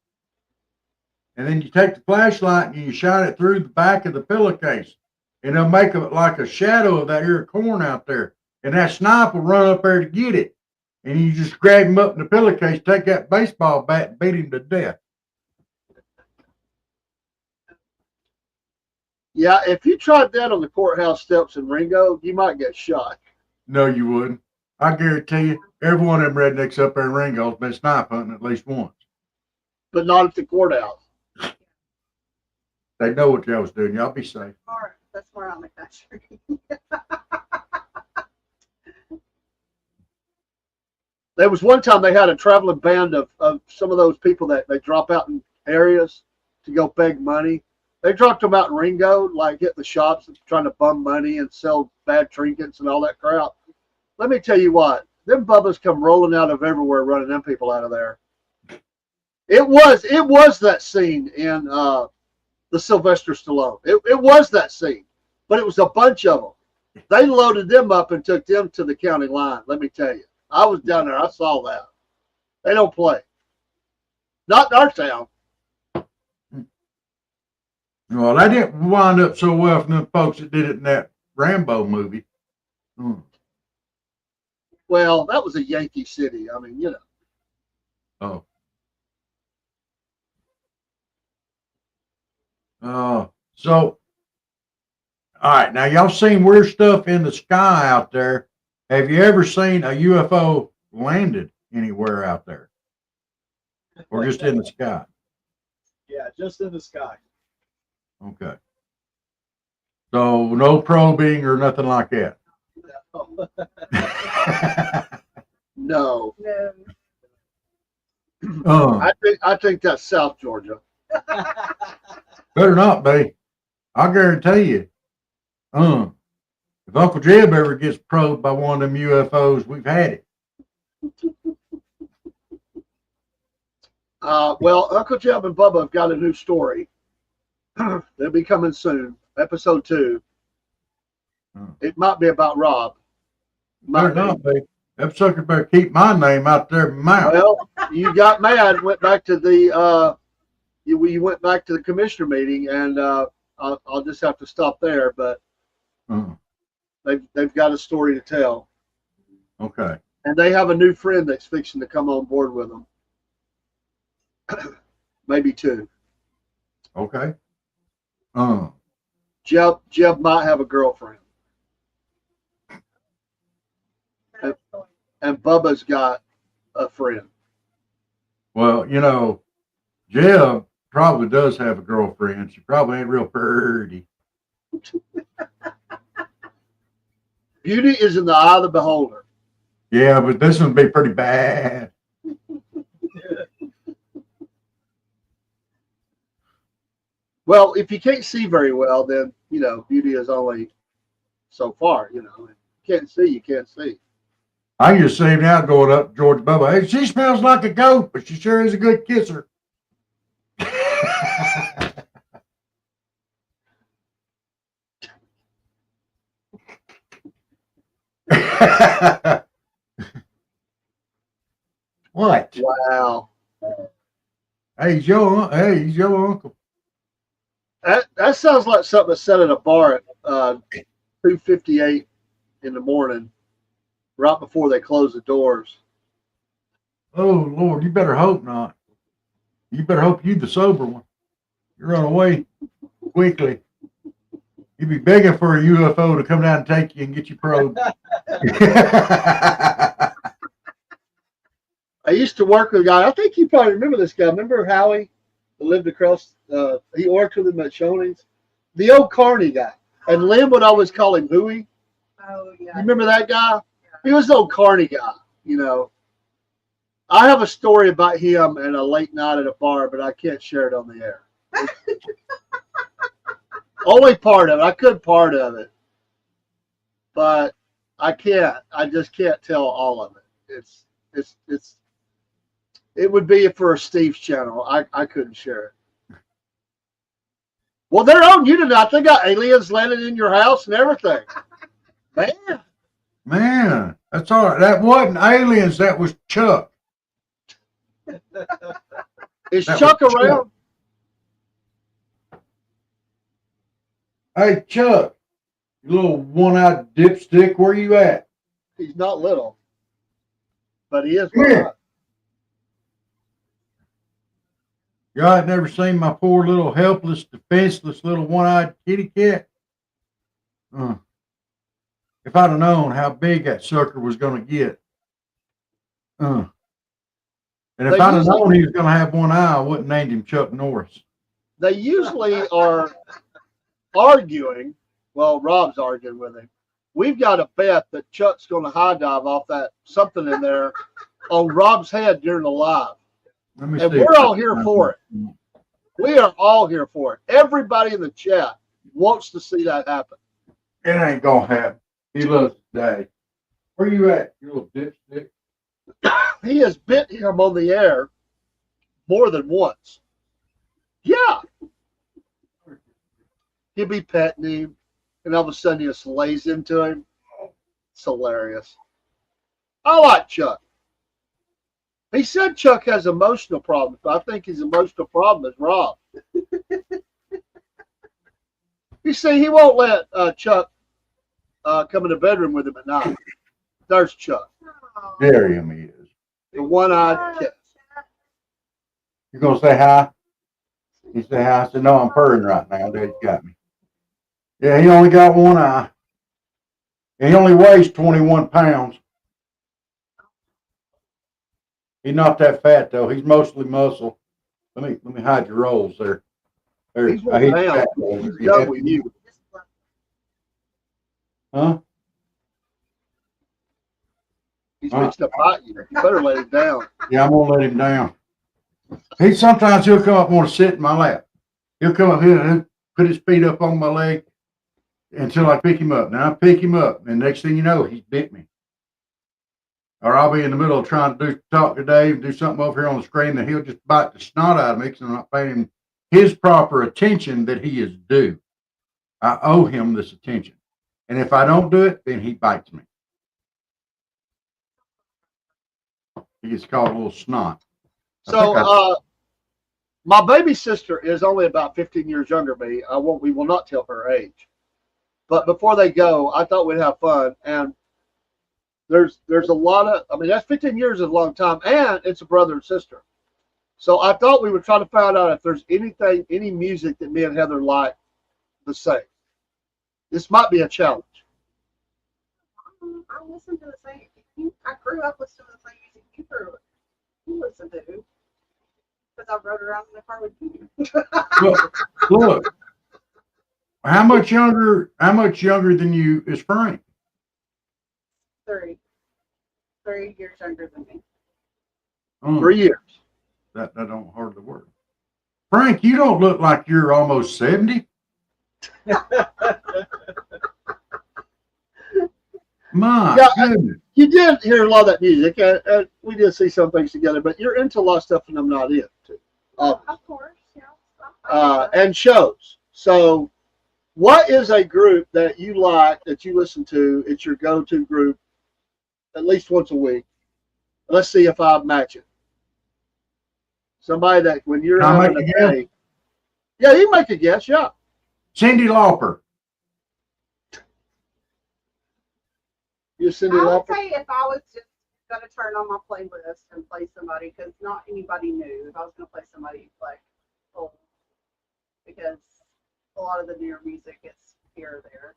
and then you take the flashlight and you shine it through the back of the pillowcase, and it'll make like a shadow of that ear of corn out there, and that snipe will run up there to get it, and you just grab him up in the pillowcase, take that baseball bat, and beat him to death. Yeah, if you tried that on the courthouse steps in Ringo, you might get shot. No, you wouldn't. I guarantee you, every one of them rednecks up there in Ringo has been snipe hunting at least once. But not at the courthouse. They know what y'all was doing. Y'all be safe. That's more on the country. There was one time they had a traveling band of some of those people that they drop out in areas to go beg money. They dropped them out in Ringo, like hit the shops trying to bum money and sell bad trinkets and all that crap. Let me tell you what, them bubbas come rolling out of everywhere running them people out of there. It was that scene in the Sylvester Stallone. It was that scene, but it was a bunch of them. They loaded them up and took them to the county line. Let me tell you, I was down there. I saw that. They don't play. Not in our town. Well, they didn't wind up so well from them folks that did it in that Rambo movie. Well, that was a Yankee city. I mean, Oh. So, all right. Now, y'all seen weird stuff in the sky out there. Have you ever seen a UFO landed anywhere out there? or just in the sky? Yeah, just in the sky. Okay. So no probing or nothing like that. No, No. I think that's South Georgia. Better not be. I guarantee you. If Uncle Jeb ever gets probed by one of them UFOs, we've had it. Well, Uncle Jeb and Bubba have got a new story. They'll be coming soon. Episode 2. It might be about Rob. Better not be. That sucker better keep my name out there in my mouth. Well, you got mad. Went back to the you went back to the commissioner meeting, and I'll just have to stop there. But they've got a story to tell. Okay. And they have a new friend that's fixing to come on board with them. Maybe 2. Okay. Jeb might have a girlfriend. And Bubba's got a friend. Well, you know, Jeb probably does have a girlfriend. She probably ain't real pretty. Beauty is in the eye of the beholder. Yeah, but this one would be pretty bad. Well, if you can't see very well, then, you know, beauty is only so far, you know. If you can't see, you can't see. I can just see him now going up to George Bubba. Hey, she smells like a goat, but she sure is a good kisser. What? Wow. Hey, he's your uncle. That sounds like something that's said at a bar at 2:58 in the morning, right before they close the doors. Oh Lord, you better hope not. You better hope you the sober one. You run away quickly. You'd be begging for a UFO to come down and take you and get you probed. I used to work with a guy. I think you probably remember this guy. Remember Howie, who lived across? He worked with him at Shoney's. The old Carney guy. And Lynn would always call him Huey. Oh, yeah. You remember that guy? He was the old Carney guy, you know. I have a story about him and a late night at a bar, but I can't share it on the air. Only part of it. I could part of it. But I can't. I just can't tell all of it. It would be for Steve's channel. I couldn't share it. Well, they're on you tonight. They got aliens landing in your house and everything. Man, that's all right. That wasn't aliens. That was Chuck. Is That Chuck was around? Hey, Chuck, you little one-eyed dipstick, where you at? He's not little, but he is. Yeah. Y'all ain't never seen my poor little helpless, defenseless little one-eyed kitty cat? If I'd have known how big that sucker was going to get. And if I'd have known he was going to have one eye, I wouldn't named him Chuck Norris. They usually are arguing. Well, Rob's arguing with him. We've got a bet that Chuck's going to high dive off that something in there on Rob's head during the live. Let me And see. we're all here for it. We are all here for it. Everybody in the chat wants to see that happen. It ain't going to happen. He loves Daddy. Where you at, you little dipstick? He has bit him on the air more than once. Yeah. He'll be petting him, and all of a sudden he just lays into him. It's hilarious. I like Chuck. He said Chuck has emotional problems, but I think his emotional problem is Rob. You see, he won't let Chuck come in the bedroom with him at night. There's Chuck. There he is. The one-eyed cat. You gonna say hi? He said hi. I said, no, I'm purring right now. Daddy got me. Yeah, he only got one eye. And he only weighs 21 pounds. He's not that fat though. He's mostly muscle. Let me hide your rolls there. There, He's I hate one down. fat rolls. He's Yeah. done with you. Huh? He's fixing to fight you. You better let him down. Yeah, I'm gonna let him down. He'll come up and want to sit in my lap. He'll come up here and put his feet up on my leg until I pick him up. Now I pick him up, and next thing you know, he's bit me. Or I'll be in the middle of trying to talk to Dave, do something over here on the screen, and he'll just bite the snot out of me because I'm not paying him his proper attention that he is due. I owe him this attention. And if I don't do it, then he bites me. He gets called a little snot. So, my baby sister is only about 15 years younger than me. We will not tell her age. But before they go, I thought we'd have fun. And there's a lot of, I mean, that's 15 years is a long time, and it's a brother and sister. So I thought we would try to find out if there's any music that me and Heather like the same. This might be a challenge. I listen to the same. I grew up listening to the same music you listen to. Because I rode around in the car with you. Look. How much younger than you is Frank? 3 years younger than me. 3 years. That don't hardly work. Frank, you don't look like you're almost 70. My goodness. You did hear a lot of that music. We did see some things together, but you're into a lot of stuff and I'm not in too. Of course, yeah. And shows. So what is a group that you like, that you listen to? It's your go-to group at least once a week. Let's see if I match it. Somebody that when you're having a day. Yeah, you make a guess, yeah. Cyndi Lauper. You Cyndi I would Lauper? say if I was just going to turn on my playlist and play somebody, because not anybody new, if I was going to play somebody like old, because a lot of the newer music is here or there,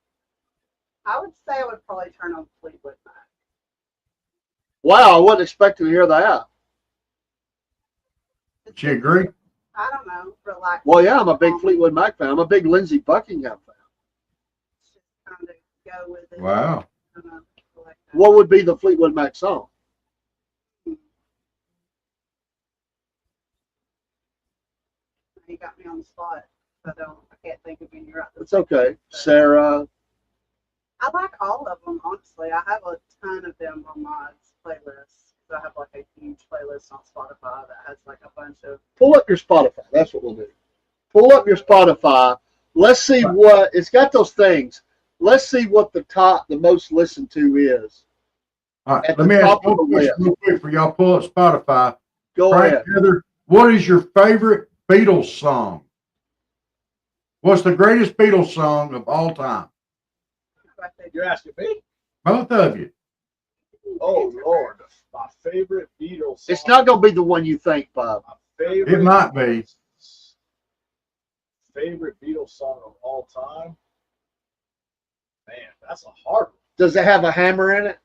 I would say I would probably turn on Fleetwood Mac. Wow, I wasn't expecting to hear that. She agree? I don't know, relax. Well, yeah, I'm a big Fleetwood Mac fan. I'm a big Lindsey Buckingham fan. Just kind of go with it. Wow. Like What would be the Fleetwood Mac song? You got me on the spot. I can't think of any right this It's okay. second, but Sarah. I like all of them, honestly. I have a ton of them on my playlist. I have like a huge playlist on Spotify that has like a bunch of. Pull up your Spotify. That's what we'll do. Pull up your Spotify. Let's see what it's got. Those things. Let's see what the most listened to is. All right, At let the me ask top you of the one question list. real quick for y'all. Pull up Spotify. Go Frank, ahead. Heather, what is your favorite Beatles song? What's the greatest Beatles song of all time? You're asking me? Both of you. Oh Lord, my favorite Beatles song. It's not going to be the one you think, Bob. My favorite. It might be. Favorite Beatles song of all time. Man, that's a hard one. Does it have a hammer in it?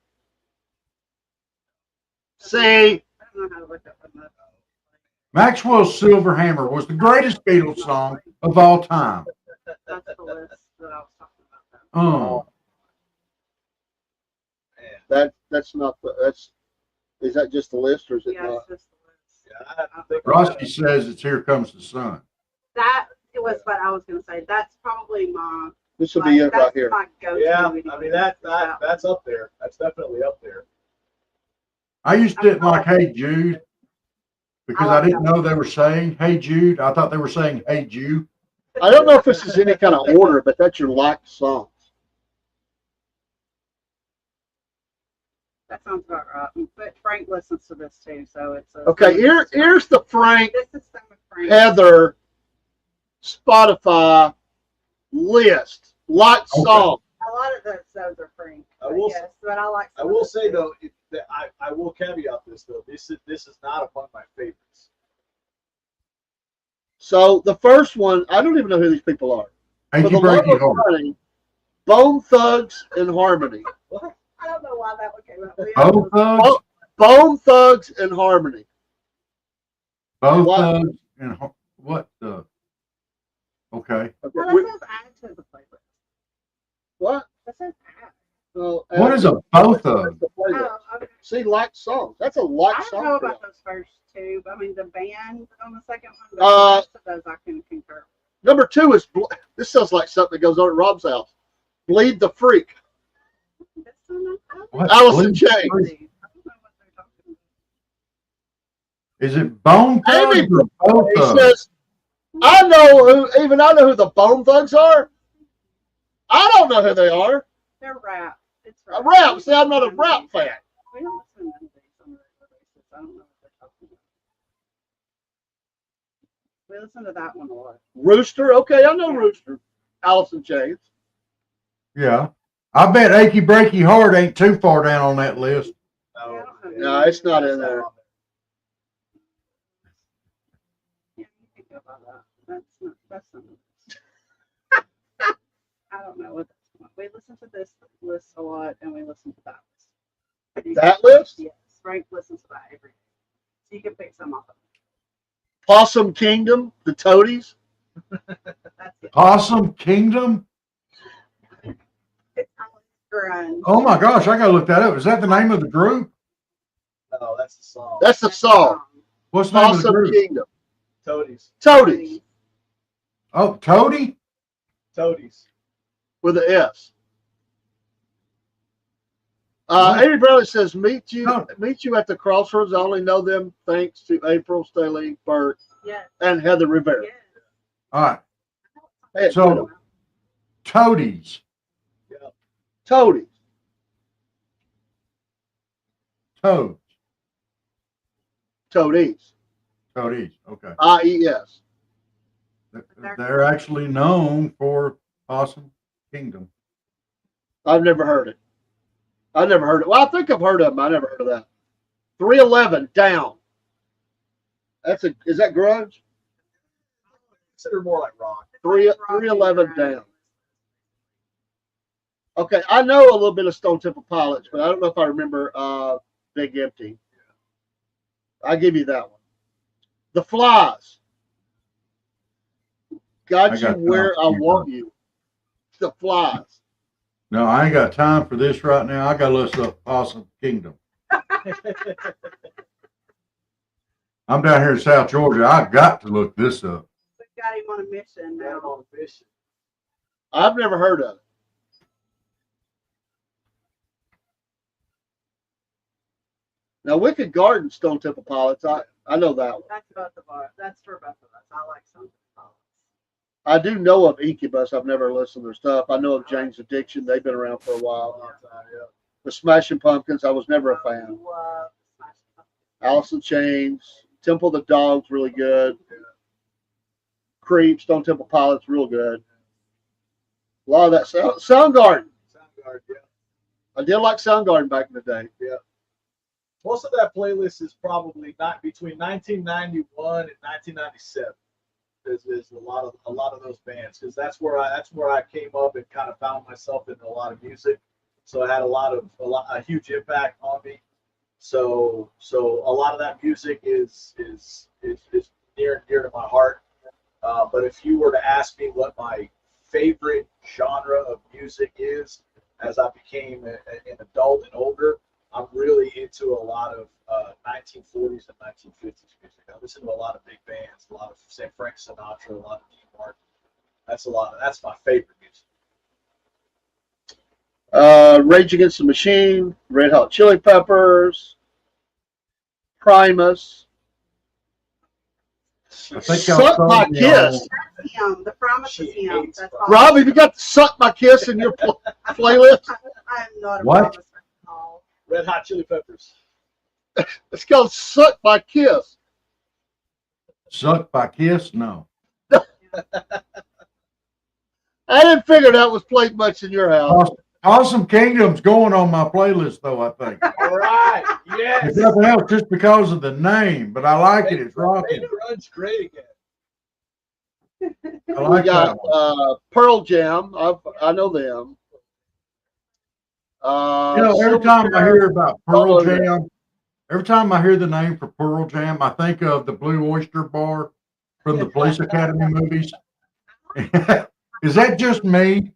See, I don't know how to look up on that. Maxwell's Silver Hammer was the greatest Beatles song of all time. That's the list that I was talking about. Oh, Man, that's not the. Is that just the list or is it Yeah, not? it's just the list. yeah, I have to think Rusty says it's Here Comes the Sun. That was what I was going to say. That's probably my. This will be it right that's here. my go-to. Yeah, anyway. I mean that's up there. That's definitely up there. I used to like Hey Jude because I didn't know they were saying Hey Jude. I thought they were saying Hey Jude. I don't know if this is any kind of order, but that's your liked songs. That sounds about right. But Frank listens to this too, so it's. Okay, here's the Frank This is some of Frank. Heather Spotify list. Liked Okay. song. A lot of those are Frank. I will- Yes, but I like. I some of will those say too. though, that I will caveat this though. This is not among my favorites. So the first one, I don't even know who these people are. Hey, For you the break love it of hard. money, Bone Thugs and Harmony. What? I don't know why that one came up. Both thugs. Bone Thugs and Harmony. Both What? thugs and what the? Okay. Okay, No, we- that says add to the playlist. what? That says add. Well, What is a both thugs? the playlist. Oh, okay. See, like songs. That's a like I don't song. know for about y'all. those first two, but I mean the band on the second one. But the rest of those I can concur. Number 2 is this sounds like something that goes on at Rob's house. Bleed the Freak. That's so nice. I don't What? Allison Bleed- James. know what they're talking about. Is it Bone Thugs Amy or Both He Thugs? says, I know who the Bone Thugs are. I don't know who they are. They're rap. It's A rap. See, I'm not a rap fan. We don't listen to these on a regular basis. I don't know what they're talking about. We listen to that one a lot. Rooster. Okay, I know Rooster. Allison James. Yeah. I bet Achy Breaky Heart ain't too far down on that list. No, it's not in there. Yeah, you can go by that. That's not. I don't know what that's about. We listen to this list a lot, and we listen to that list. That list? Yes, Frank listens to that every day, so you can pick some off of it. Possum Kingdom. The Toadies. That's it. Possum Kingdom? It's grunge. Oh my gosh, I gotta look that up. Is that the name of the group? No, that's the song. That's the song. What's the name of the Possum group? Kingdom. Toadies. Toadies Oh, Toady? Toadies. with an S. What? Amy Bradley says, meet you Oh. at the crossroads. I only know them thanks to April, Staley, Burt, Yes. and Heather Rivera. Yes. All right. Hey, So- Toadies. Toadies. Toads. Toadies. Toadies. Okay. IES. They're actually known for Possum Kingdom. I've never heard it. I've never heard it. Well, I think I've heard of them. I never heard of that. 311 down. Is that grunge? Consider more like rock. 311 down. Okay, I know a little bit of Stone Temple Pilots, but I don't know if I remember Big Empty. I'll give you that one. The Flies. Got I you got where I time. want you. The Flies. No, I ain't got time for this right now. I gotta look up Possum Kingdom. I'm down here in South Georgia. I got to look this up. We got him on a mission Down now. on the mission. I've never heard of it. Now, Wicked Garden, Stone Temple Pilots, I know that one. That's both of us. That's for both of us. I like some of I do know of Incubus. I've never listened to their stuff. I know of Jane's Addiction. They've been around for a while. The Smashing Pumpkins, I was never a fan. Love Smashing Pumpkins. Alice in Chains, Temple of the Dogs, really good. Creep, Stone Temple Pilots, real good. A lot of that. Soundgarden. Soundgarden, yeah. I did like Soundgarden back in the day. Most of that playlist is probably not between 1991 and 1997. There's a lot of those bands because that's where I came up and kind of found myself into a lot of music. So it had a huge impact on me. So a lot of that music is near and dear to my heart. But if you were to ask me what my favorite genre of music is, as I became an adult and older, I'm really into a lot of 1940s and 1950s music. I listen to a lot of big bands, a lot of say Frank Sinatra, a lot of Dean Martin. That's my favorite music. Rage Against the Machine, Red Hot Chili Peppers, Primus. I think Suck My Kiss. That's him. The promise She is him. hates That's Promise. all. Rob, have you got Suck My Kiss in your playlist? I'm not a What? promise fan at all. Red Hot Chili Peppers. It's called Suck My Kiss. Sucked by Kiss? No. I didn't figure that was played much in your house. Possum Kingdom's going on my playlist, though, I think. All right. Yes. If nothing else, just because of the name, but I like it. It's Make rocking. grunge great again. I We like got that one. Pearl Jam. I know them. You know, every time I hear about Pearl Jam, Every time I hear the name for Pearl Jam, I think of the Blue Oyster Bar from the Police Academy movies. Is that just me?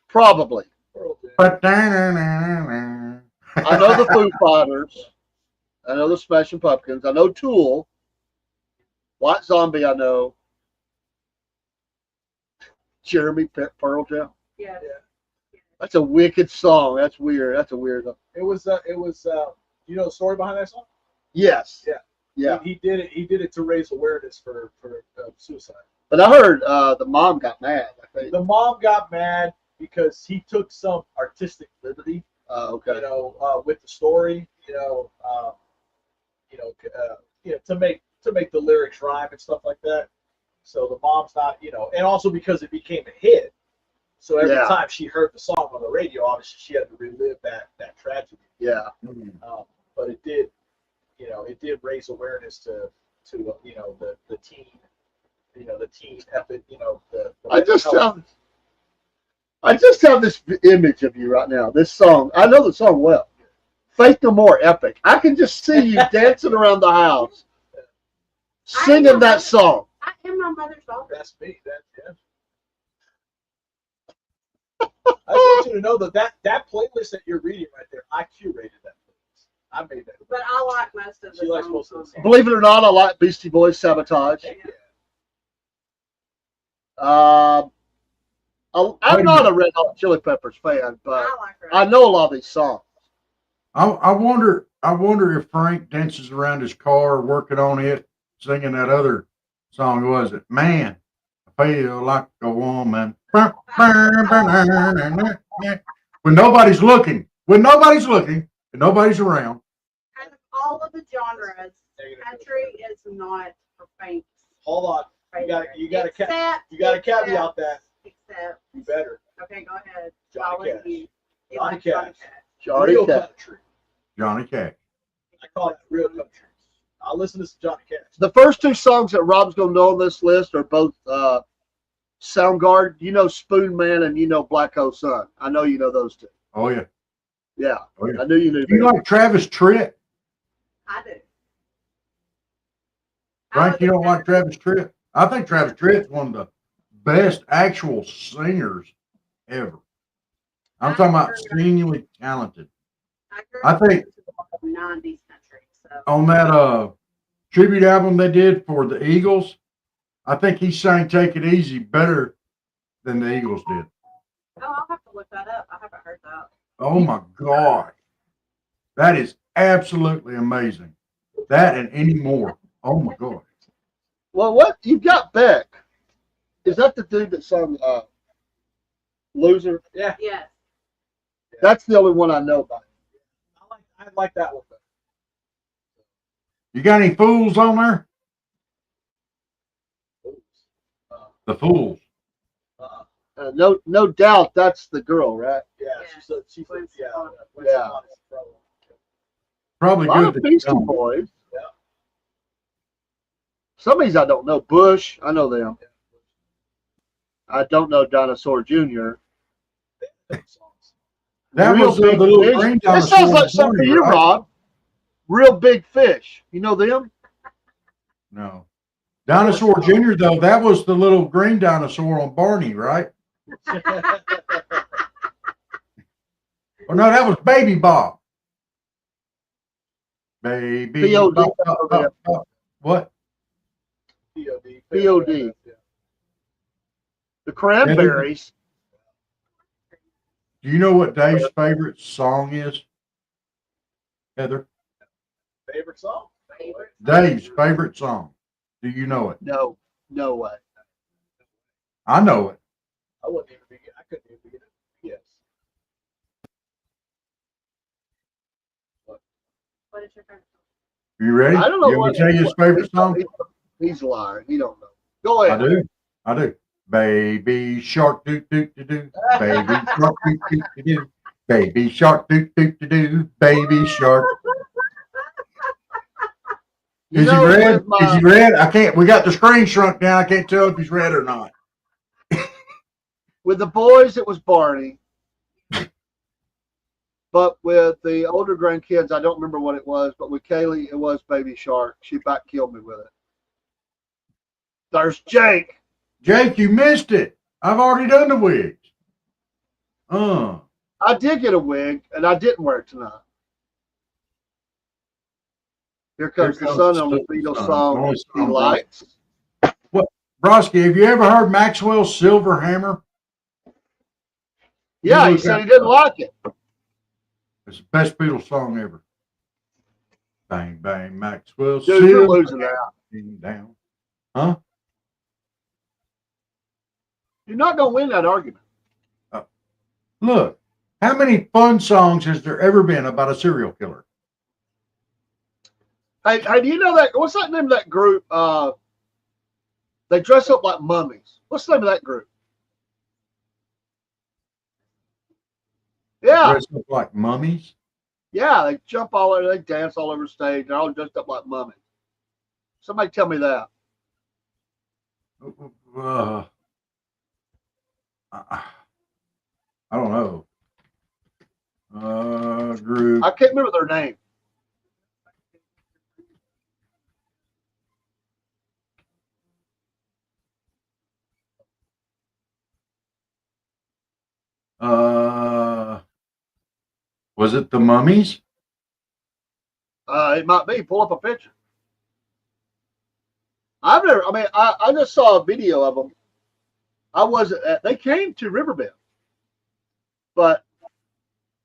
Probably. But I know the Foo Fighters. I know the Smashing Pumpkins. I know Tool. White Zombie, I know. Jeremy Pearl Jam. Yeah. That's a wicked song. That's weird. That's a weird. It was you know the story behind that song? Yes. Yeah. Yeah. He did it to raise awareness for suicide. But I heard the mom got mad. I think. The mom got mad because he took some artistic liberty, Okay. with the story, to make the lyrics rhyme and stuff like that. So the mom's not, and also because it became a hit. So every Yeah. time she heard the song on the radio, obviously she had to relive that tragedy. Yeah. But it did raise awareness to the teen, the teen epic, I just have this image of you right now. This song. I know the song well. Faith No More, epic. I can just see you dancing around the house, singing that song. I am my mother's daughter. That's me. I just want you to know that playlist that you're reading right there, I curated that playlist. I made that. But I like most of the She likes songs most of on the there. Believe it or not, I like Beastie Boys, Sabotage. I'm not a Red Hot Chili Peppers fan, but I like her. I know a lot of these songs. I wonder if Frank dances around his car working on it, singing that other song. Was it Man? I feel like a woman. When nobody's looking, and nobody's around. Out of all of the genres, country is not for faints. Hold on. You got to caveat that. Except. You better. Okay, go ahead. Johnny I'll let you- you Johnny like Cash. Johnny Real Cash. country. Johnny Cash. I call it real country. I'll listen to some Johnny Cash. The first two songs that Rob's going to know on this list are both Soundgarden. You know Spoon Man and you know Black Hole Sun. I know you know those two. Oh yeah. Yeah. Oh yeah. I knew you knew You them. like Travis Tritt? I do. Frank, you don't like Travis Tritt? I think Travis Tritt's one of the best actual singers ever. I'm talking about extremely talented. I think 90s country. So on that tribute album they did for the Eagles, I think he sang "Take It Easy" better than the Eagles did. I'll have to look that up. I haven't heard that. Oh my God, that is absolutely amazing. That and any more. Oh my God. Well, what? You've got Beck. Is that the dude that sung Loser? Yeah. Yes. That's the only one I know about. I like that one. You got any fools on there? The Fools. No doubt that's the girl, right? Yeah, Yeah. she's Gwen yeah. Stefani. Gwen Yeah. Stefani's probably. Probably A lot good. of that you Beastie don't. Boys. Yeah. Some of these I don't know. Bush, I know them. I don't know Dinosaur Jr. Songs. That Real was the Big little Fish. green That sounds dinosaur like something for Barney, you, right? Rob. Real Big Fish. You know them? No. Dinosaur Jr. though, that was the little green dinosaur on Barney, right? Oh no, that was Baby Bob. Baby POD. Bob. What? POD. POD. The Cranberries. Do you know what Dave's favorite song is? Heather? Favorite song? Dave's favorite song. Do you know it? No way. I know it. I wouldn't even begin. I couldn't even begin. Yes. What is your favorite You ready? I don't know You want me to tell you his favorite song? He's lying. He don't know. Go ahead. I do. Baby shark doo doo doo doo. Baby shark doo doo doo doo. Baby shark doo doo doo doo. Baby shark. You Is he know, red? with Is he red? I can't. We got the screen shrunk down. I can't tell if he's red or not. With the boys, it was Barney. But But with the older grandkids, I don't remember what it was. But with Kaylee, it was Baby Shark. She about killed me with it. There's Jake. Jake, you missed it. I've already done the wigs. I did get a wig, and I didn't wear it tonight. Here Here comes the comes sun the on the sun. Beatles Only song. He song, likes. What, Broski, have you ever heard Maxwell's Silver Hammer? You Yeah, he look said that he didn't up. like it. It's the best Beatles song ever. Bang, bang, Maxwell's Dude, you're Silver losing out. Hammer down. Huh? You're not going to win that argument. Look, how many fun songs has there ever been about a serial killer? Hey, do you know that? What's that name of that group? They dress up like mummies. What's the name of that group? Yeah, Dressed up like mummies? yeah. They jump all over. They dance all over stage. They're all dressed up like mummies. Somebody tell me that. I don't know. Group. I can't remember their name. Was it the Mummies? It might be. Pull up a picture. I've never. I mean, I just saw a video of them. I wasn't. They came to Riverbend, but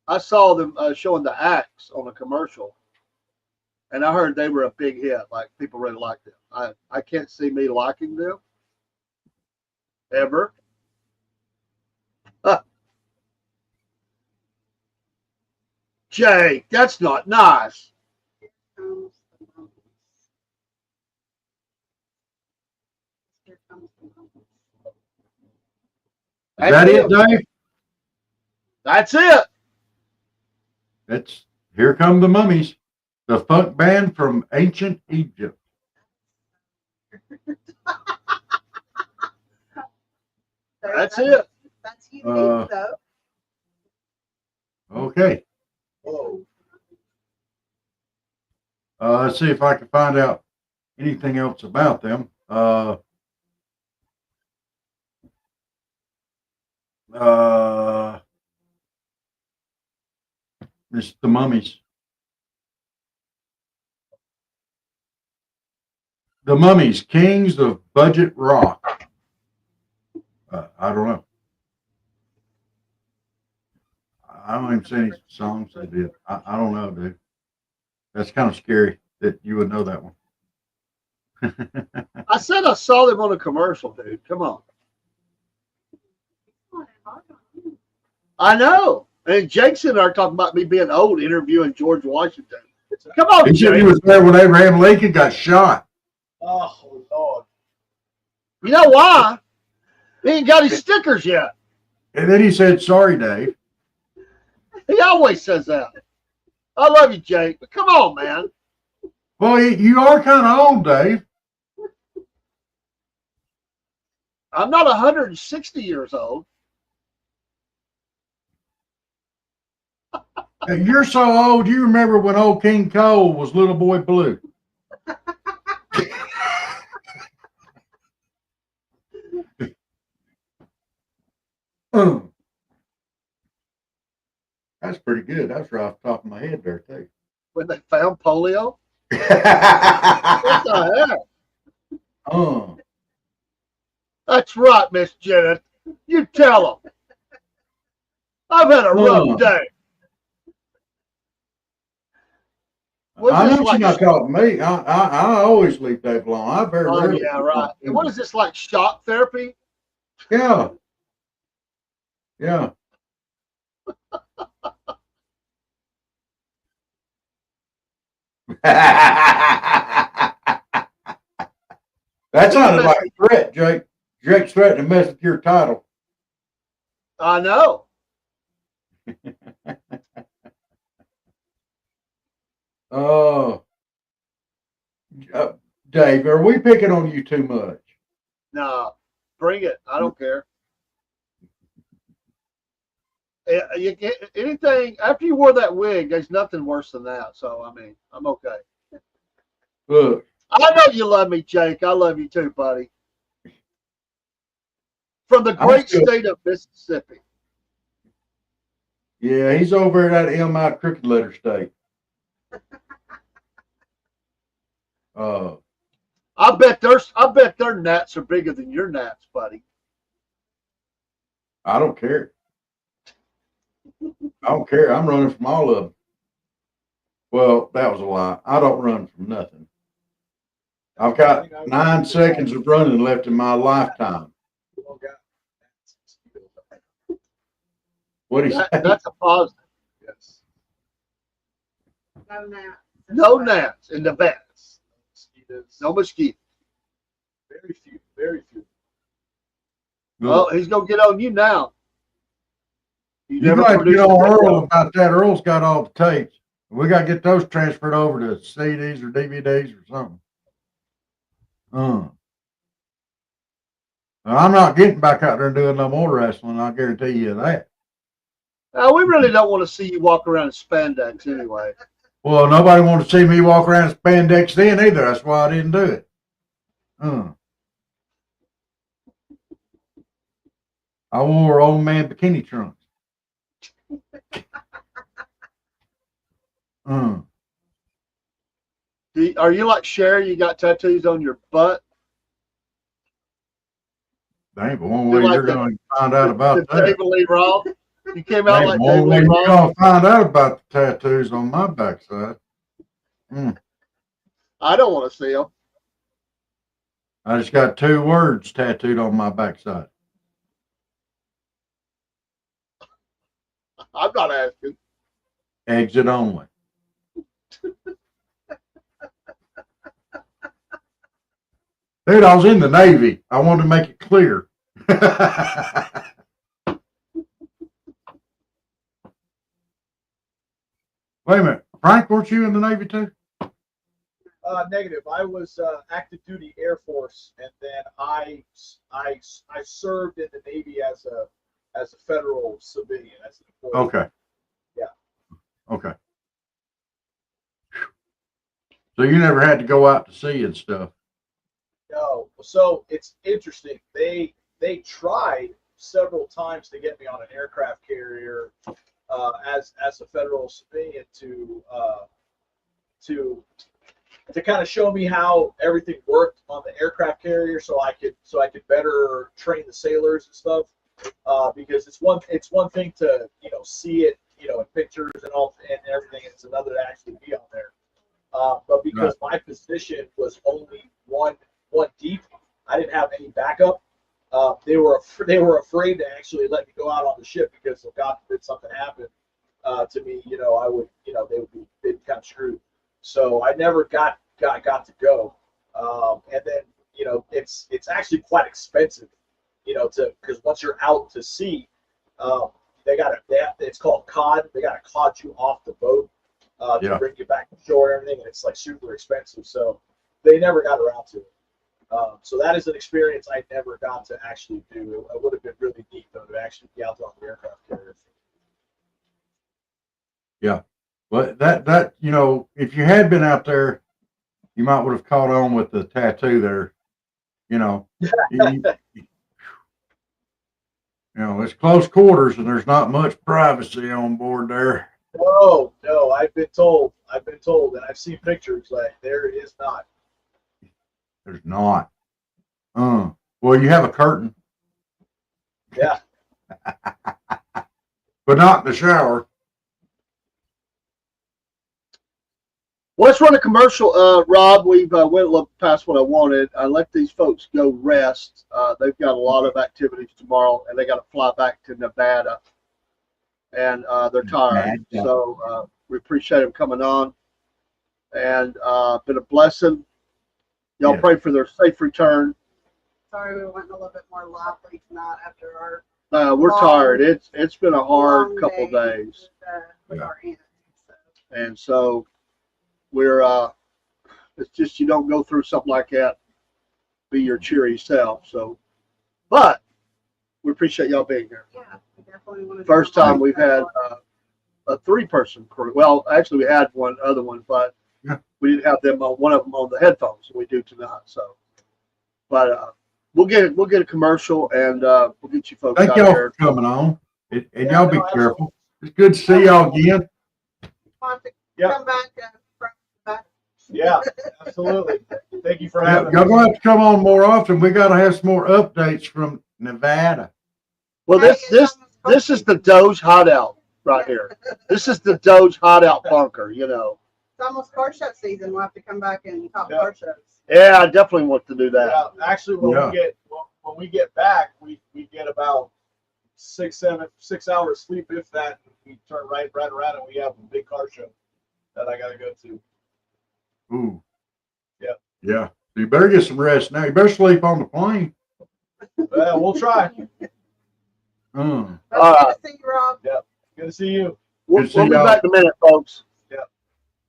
I saw them showing the acts on a commercial, and I heard they were a big hit. Like people really liked them. I can't see me liking them ever. Jake, that's not nice. Is that it, Dave? That's it. It's Here Come the Mummies, the funk band from ancient Egypt. That's it. That's unique, though. Okay. Whoa. Let's see if I can find out anything else about them. It's the Mummies. The Mummies, Kings of Budget Rock. I don't know. I don't even see any songs they did. I don't know, dude. That's kind of scary that you would know that one. I said I saw them on a commercial, dude. Come on. I know. And Jake's in there talking about me being old, interviewing George Washington. Come on, He said he Jake. was there when Abraham Lincoln got shot. Oh, Lord. You know why? He ain't got his stickers yet. And then he said, "Sorry, Dave." He always says that. I love you, Jake, but come on, man. Well, you are kind of old, Dave. I'm not 160 years old. You're so old, you remember when old King Cole was Little Boy Blue. That's pretty good. That's right off the top of my head there, too. When they found polio? What the heck? That's right, Miss Janet. You tell them. I've had a rough day. I know she's not calling me. I always leave Dave alone. I very Oh, rarely. yeah, right. And what is this, like shock therapy? Yeah. Yeah. That sounded like a threat, Jake. Jake's threatening to mess with your title. I know. Oh, Dave, are we picking on you too much? No, bring it. I don't care. You get anything after you wore that wig. There's nothing worse than that. So I mean, I'm okay. Look, I know you love me, Jake. I love you too, buddy. From the I'm great still, state of Mississippi. yeah, he's over at that MI Crooked Letter State. Uh, I bet their gnats are bigger than your gnats, buddy. I don't care. I don't care. I'm running from all of them. Well, that was a lie. I don't run from nothing. I've got 9 seconds of running left in my lifetime. What do you say? That's a positive. Yes. No gnats. No gnats in the vets. Mosquitoes. No mosquitoes. Very few. Very few. Well, he's gonna get on you now. You got to get on Earl about that. Earl's got all the tapes. We got to get those transferred over to CDs or DVDs or something. I'm not getting back out there and doing no more wrestling. I guarantee you that. We really don't want to see you walk around in spandex anyway. Well, nobody wanted to see me walk around in spandex then either. That's why I didn't do it. I wore old man bikini trunks. Are you like Sherry? You got tattoos on your butt? That ain't the one way you're going to find out about that. David Lee Roth? You came out like David Lee You're Roth? going to find out about the tattoos on my backside. I don't want to see them. I just got 2 words tattooed on my backside. I'm not asking. Exit only. Dude, I was in the Navy. I wanted to make it clear. Wait a minute. Frank, weren't you in the Navy too? Negative. I was active duty Air Force, and then I served in the Navy as a federal civilian, as an employee. Okay. Yeah. Okay. So you never had to go out to sea and stuff. No. So it's interesting. They tried several times to get me on an aircraft carrier as a federal civilian to kind of show me how everything worked on the aircraft carrier, so I could better train the sailors and stuff. Because it's one thing to see it in pictures and all and everything. It's another to actually be on there. But because my position was only one deep, I didn't have any backup. They were afraid to actually let me go out on the ship because if God forbid something happened to me, they'd be kind of screwed. So I never got to go. And then it's actually quite expensive, because once you're out to sea, it's called cod. They got to cod you off the boat to bring you back to shore and everything, and it's like super expensive. So they never got around to it. So that is an experience I never got to actually do. It would have been really neat though to actually be out there on the aircraft carrier. Yeah. But that if you had been out there, you might would have caught on with the tattoo there. It's close quarters and there's not much privacy on board there. No, I've been told, and I've seen pictures. Like there is not. There's not. Well, you have a curtain. Yeah. But not in the shower. Well, let's run a commercial, Rob. We've went a little past what I wanted. I let these folks go rest. They've got a lot of activities tomorrow, and they got to fly back to Nevada, and they're tired. So we appreciate them coming on, and been a blessing. Y'all pray for their safe return. Sorry, we went a little bit more lively tonight after our. We're tired. It's been a hard couple days, with our aunt. and so we're. It's just you don't go through something like that, be your cheery self. So, but we appreciate y'all being here. Yeah, we definitely First time we've had a 3-person crew. Well, actually, we had one other one, but Yeah. we didn't have them on one of them on the headphones. We do tonight. So, but we'll get a commercial and we'll get you folks Thank out y'all here. for coming on. And Yeah, y'all be no, careful. It's good to see y'all again. Want to Yep. come back back. Yeah, absolutely. Thank you for Yeah, having y'all us. gonna have to come on more often. We gotta have some more updates from Nevada. Well, this is the Doge hideout right here. This is the Doge hideout bunker. You know. It's almost car show season. We'll have to come back and talk Yeah. car shows. Yeah, I definitely want to do that. Yeah, actually, when we get back, we get about 6 hours sleep, if that. We turn right around, and we have a big car show that I gotta go to. Ooh. Yeah. Yeah. So you better get some rest now. You better sleep on the plane. We'll try. Mm. Good to see you, Rob. Good to see you. We'll Good to see be y'all. back in a minute, folks.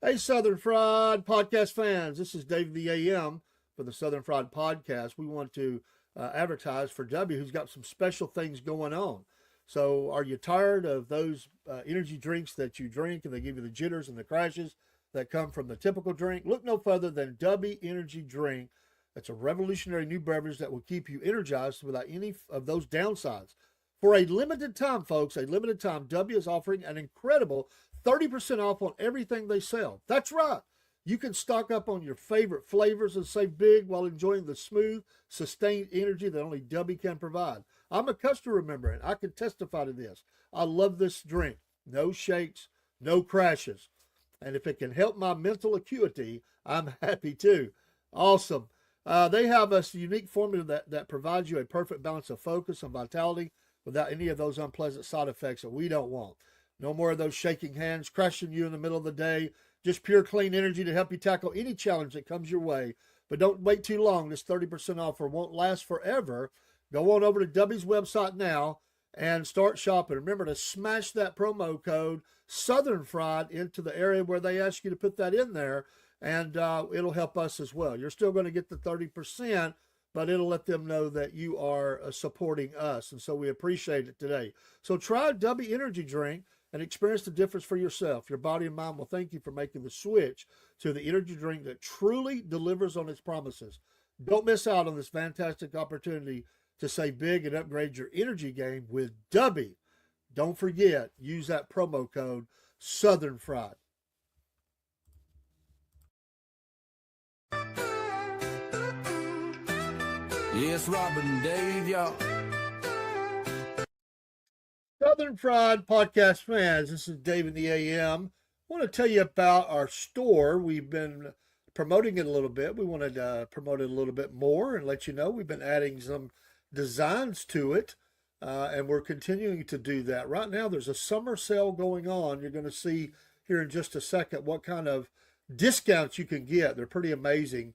Hey, Southern Fried Podcast fans. This is Dave the AM for the Southern Fried Podcast. We want to advertise for W, who's got some special things going on. So are you tired of those energy drinks that you drink and they give you the jitters and the crashes that come from the typical drink? Look no further than W Energy Drink. It's a revolutionary new beverage that will keep you energized without any of those downsides. For a limited time, folks, W is offering an incredible 30% off on everything they sell. That's right. You can stock up on your favorite flavors and save big while enjoying the smooth, sustained energy that only W can provide. I'm a customer member, and I can testify to this. I love this drink. No shakes, no crashes. And if it can help my mental acuity, I'm happy too. Awesome. They have a unique formula that provides you a perfect balance of focus and vitality without any of those unpleasant side effects that we don't want. No more of those shaking hands, crashing you in the middle of the day. Just pure clean energy to help you tackle any challenge that comes your way. But don't wait too long. This 30% offer won't last forever. Go on over to W's website now and start shopping. Remember to smash that promo code Southern Fried into the area where they ask you to put that in there, and it'll help us as well. You're still going to get the 30%, but it'll let them know that you are supporting us, and so we appreciate it today. So try W Energy Drink and experience the difference for yourself. Your body and mind will thank you for making the switch to the energy drink that truly delivers on its promises. Don't miss out on this fantastic opportunity to save big and upgrade your energy game with W. Don't forget, use that promo code Southern Fried. Yes, Robin, Dave, y'all. Southern Fried Podcast fans, this is Dave in the AM. I want to tell you about our store. We've been promoting it a little bit. We wanted to promote it a little bit more and let you know we've been adding some designs to it, and we're continuing to do that. Right now, there's a summer sale going on. You're going to see here in just a second what kind of discounts you can get. They're pretty amazing.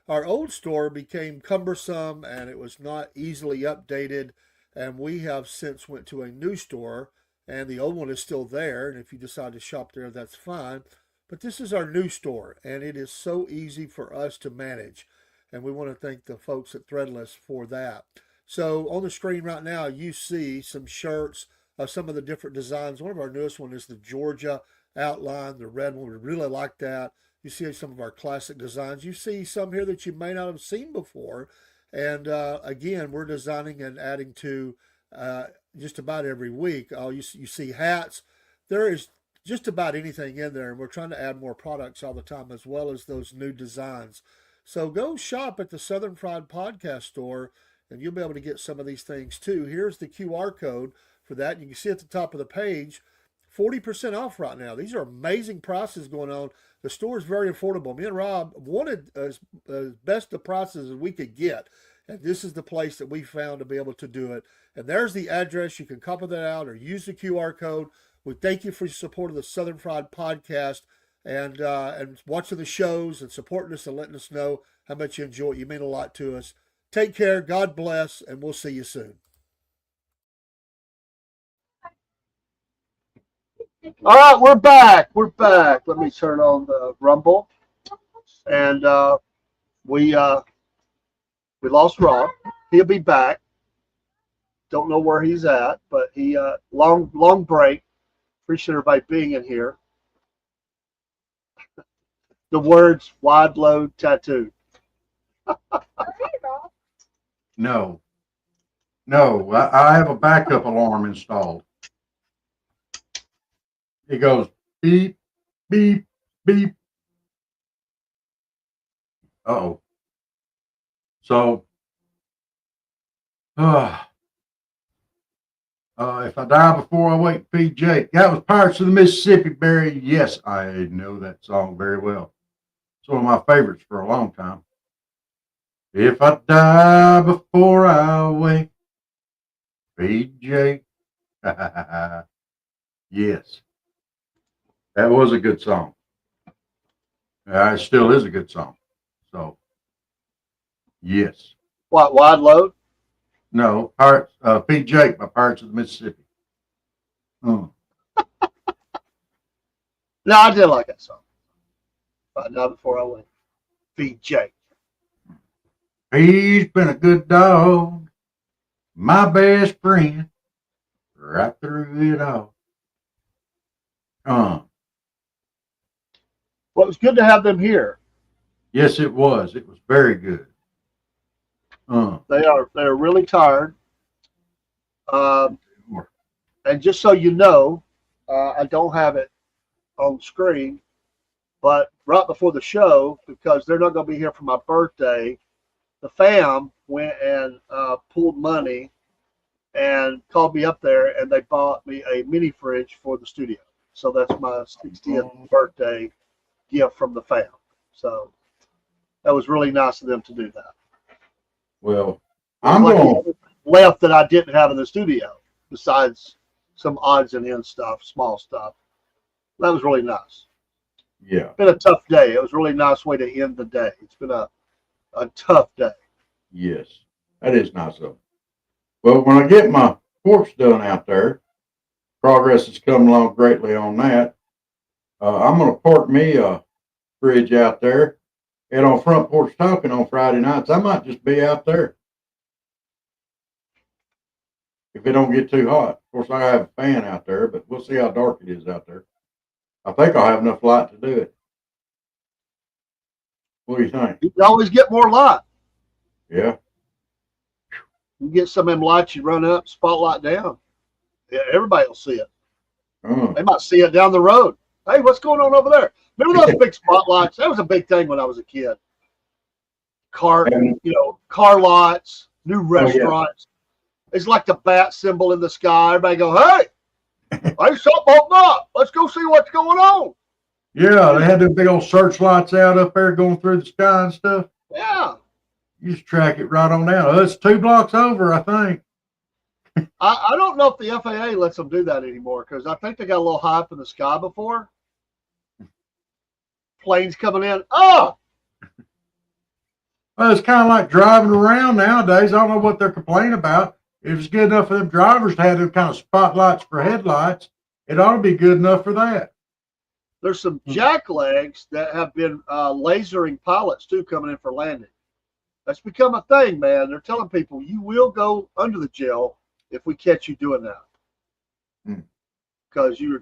Our old store became cumbersome and it was not easily updated, and we have since went to a new store, and the old one is still there, and if you decide to shop there, that's fine. But this is our new store, and it is so easy for us to manage, and we want to thank the folks at Threadless for that. So on the screen right now, you see some shirts of some of the different designs. One of our newest one is the Georgia outline, the red one. We really like that. You see some of our classic designs. You see some here that you may not have seen before. And again, we're designing and adding to just about every week. You see hats. There is just about anything in there, and we're trying to add more products all the time, as well as those new designs. So go shop at the Southern Fried Podcast store, and you'll be able to get some of these things too. Here's the QR code for that. You can see at the top of the page, 40% off right now. These are amazing prices going on. The store is very affordable. Me and Rob wanted as best the prices as we could get, and this is the place that we found to be able to do it. And there's the address. You can copy that out or use the QR code. We thank you for your support of the Southern Fried Podcast and watching the shows and supporting us and letting us know how much you enjoy it. You mean a lot to us. Take care. God bless, and we'll see you soon. All right, we're back. We're back. Let me turn on the Rumble. And we lost Rob. He'll be back. Don't know where he's at, but he long break. Appreciate everybody being in here. The words wide load tattooed. No, no, I have a backup alarm installed. It goes beep, beep, beep. Uh-oh. So, if I die before I wake, feed Jake. That was Pirates of the Mississippi, Barry. Yes, I know that song very well. It's one of my favorites for a long time. If I die before I wake, feed Jake. Yes, that was a good song. It still is a good song. So, yes. What, wide load? No, Pirates, Feed Jake by Pirates of the Mississippi. No, I did like that song. If I die before I wake, feed Jake. He's been a good dog, my best friend, right through it all. Well, it was good to have them here. Yes, it was. It was very good. They're really tired. And just so you know, I don't have it on screen, but right before the show, because they're not going to be here for my birthday, the fam went and pulled money and called me up there, and they bought me a mini fridge for the studio. So that's my 60th birthday gift from the fam. So that was really nice of them to do that. Well, I'm going left that I didn't have in the studio, besides some odds and ends stuff, small stuff. That was really nice. Yeah. It's been a tough day. It was a really nice way to end the day. It's been a tough day. Yes, that is nice of them. Well, when I get my porch done out there, progress has come along greatly on that. I'm going to park me a fridge out there, and on Front Porch Talking on Friday nights, I might just be out there if it don't get too hot. Of course, I have a fan out there, but we'll see how dark it is out there. I think I'll have enough light to do it. What do you think? You can always get more light. Yeah. You get some of them lights, you run up, spotlight down. Yeah, everybody will see it. They might see it down the road. Hey, what's going on over there? Remember those big spotlights? That was a big thing when I was a kid. Car lots, new restaurants. It's like the bat symbol in the sky. Everybody go, hey, I something open up. Let's go see what's going on. Yeah, they had the big old searchlights out up there going through the sky and stuff. Yeah. You just track it right on down. It's 2 blocks over, I think. I don't know if the FAA lets them do that anymore, because I think they got a little high up in the sky before. Planes coming in. Oh! Well, it's kind of like driving around nowadays. I don't know what they're complaining about. If it's good enough for them drivers to have them kind of spotlights for headlights, it ought to be good enough for that. There's some jacklegs that have been lasering pilots, too, coming in for landing. That's become a thing, man. They're telling people you will go under the jail if we catch you doing that. Because you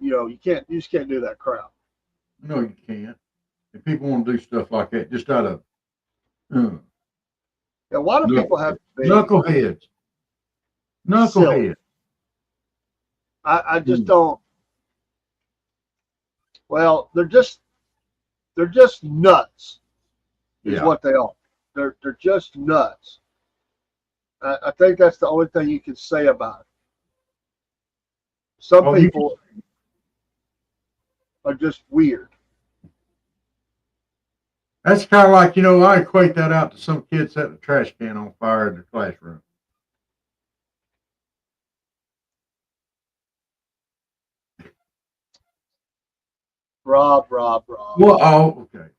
just can't do that crap. No, you can't. If people want to do stuff like that, just out of yeah, why do people have to be knuckleheads? Knuckleheads. I just don't. Well, they're just nuts. Is what they are. They're just nuts. I think that's the only thing you can say about it. Some people are just weird. That's kind of like, I equate that out to some kid setting a trash can on fire in their classroom. Rob. Well, oh, okay.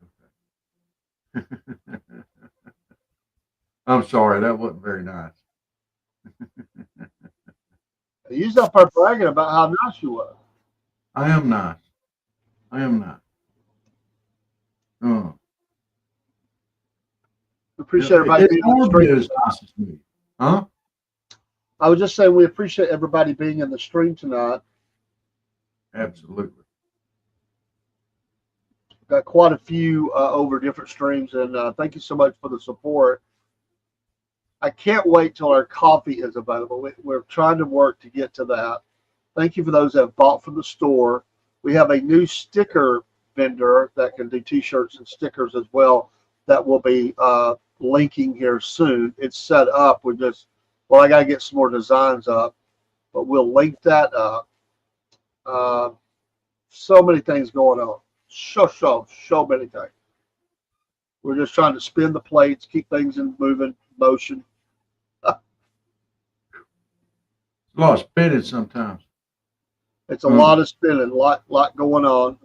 I'm sorry, that wasn't very nice. You start bragging about how nice you were. I am nice. Appreciate everybody being on the street. As nice as me. Huh? I was just saying we appreciate everybody being in the stream tonight. Absolutely. Got quite a few over different streams, and thank you so much for the support. I can't wait till our coffee is available. We're trying to work to get to that. Thank you for those that have bought from the store. We have a new sticker vendor that can do t-shirts and stickers as well that will be linking here soon. It's set up. I got to get some more designs up, but we'll link that up. So many things going on. So many things. We're just trying to spin the plates, keep things in motion. A lot of spinning sometimes. It's a lot of spinning, lot going on.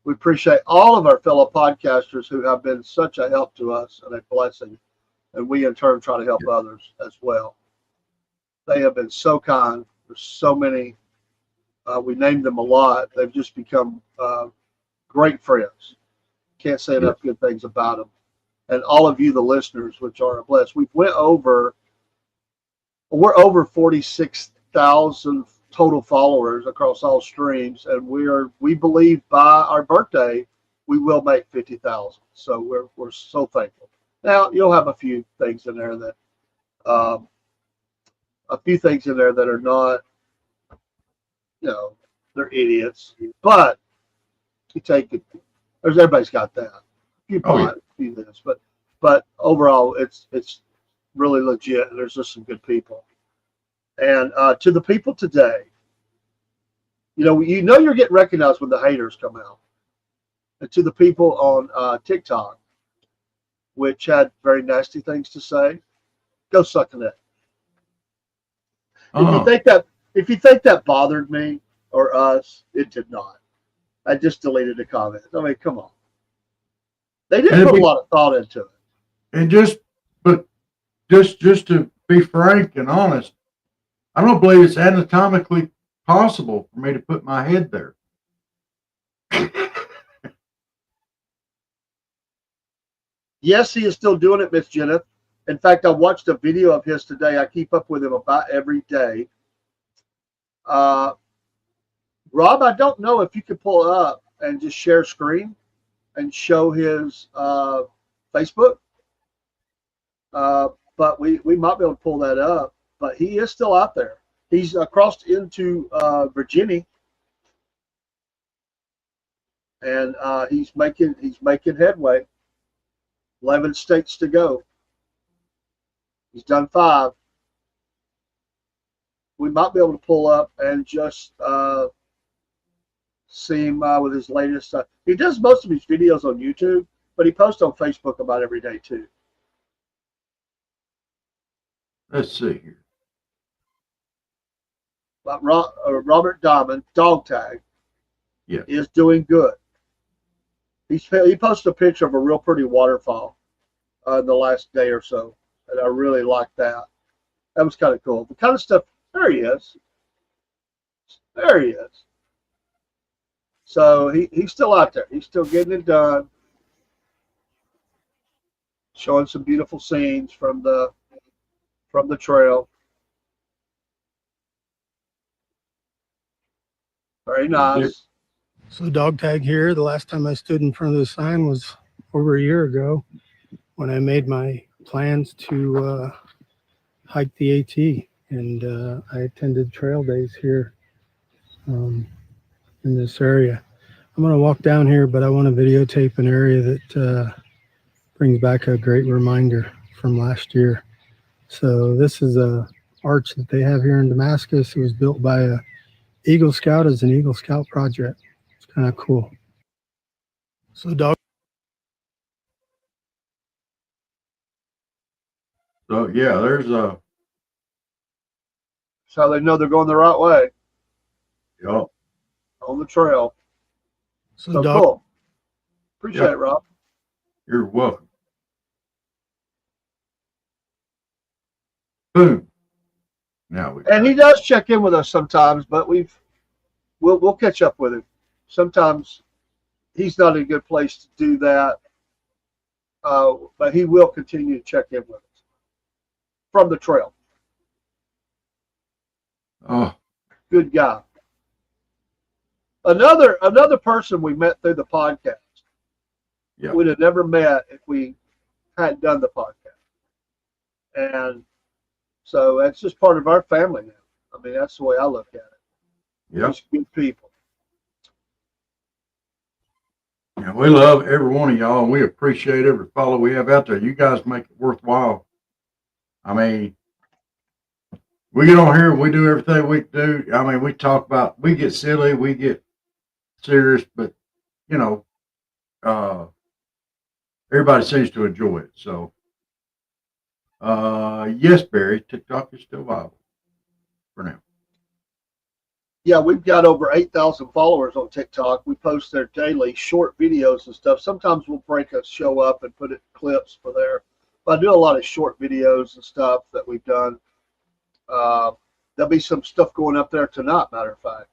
We appreciate all of our fellow podcasters who have been such a help to us and a blessing, and we in turn try to help others as well. They have been so kind. There's so many. We named them a lot. They've just become great friends. Can't say enough good things about them. And all of you, the listeners, which are blessed. We're over 46,000 total followers across all streams, and we believe by our birthday we will make 50,000. So we're so thankful. Now you'll have a few things in there that are not, they're idiots, but you take it. Everybody's got that. You buy a few this, but overall it's really legit, and there's just some good people. And to the people today, you're getting recognized when the haters come out. And to the people on TikTok, which had very nasty things to say, go suck in it. If you think that bothered me or us, it did not. I just deleted the comment. I mean, come on. They didn't put a lot of thought into it. And just to be frank and honest, I don't believe it's anatomically possible for me to put my head there. Yes, he is still doing it, Miss Jennifer. In fact, I watched a video of his today. I keep up with him about every day. Rob, I don't know if you could pull up and just share screen and show his Facebook. But we might be able to pull that up. But he is still out there. He's crossed into Virginia, and he's making headway. 11 states to go. He's done 5. We might be able to pull up and just see him with his latest stuff. He does most of his videos on YouTube, but he posts on Facebook about every day too. Let's see here. But Robert Diamond, Dog Tag, is doing good. He posted a picture of a real pretty waterfall in the last day or so, and I really liked that. That was kind of cool. The kind of stuff. There he is. There he is. So he's still out there. He's still getting it done. Showing some beautiful scenes from the trail. Very nice. So Dog Tag here. The last time I stood in front of the sign was over a year ago when I made my plans to hike the AT, and I attended trail days here in this area. I'm going to walk down here, but I want to videotape an area that brings back a great reminder from last year. So this is a arch that they have here in Damascus. It was built by a Eagle Scout as an Eagle Scout project. It's kind of cool. So there's a. So they know they're going the right way. Yep. On the trail. So Dog, cool. Appreciate it, Rob. You're welcome. Boom. Now he does check in with us sometimes, but we'll catch up with him. Sometimes he's not in a good place to do that, but he will continue to check in with us from the trail. Oh, Good guy. Another person we met through the podcast. yeah. We'd have never met if we hadn't done the podcast. And so that's just part of our family now. I mean, that's the way I look at it. Yeah. Just good people. Yeah, we love every one of y'all, and we appreciate every follow we have out there. You guys make it worthwhile. I mean, we get on here, we do everything we do. I mean, we talk about, we get silly, we get serious, but you know, everybody seems to enjoy it. So, yes, Barry, TikTok is still viable for now. Yeah, we've got over 8,000 followers on TikTok. We post there daily, short videos and stuff. Sometimes we'll break a show up and put it clips for there. But I do a lot of short videos and stuff that we've done. There'll be some stuff going up there tonight, matter of fact.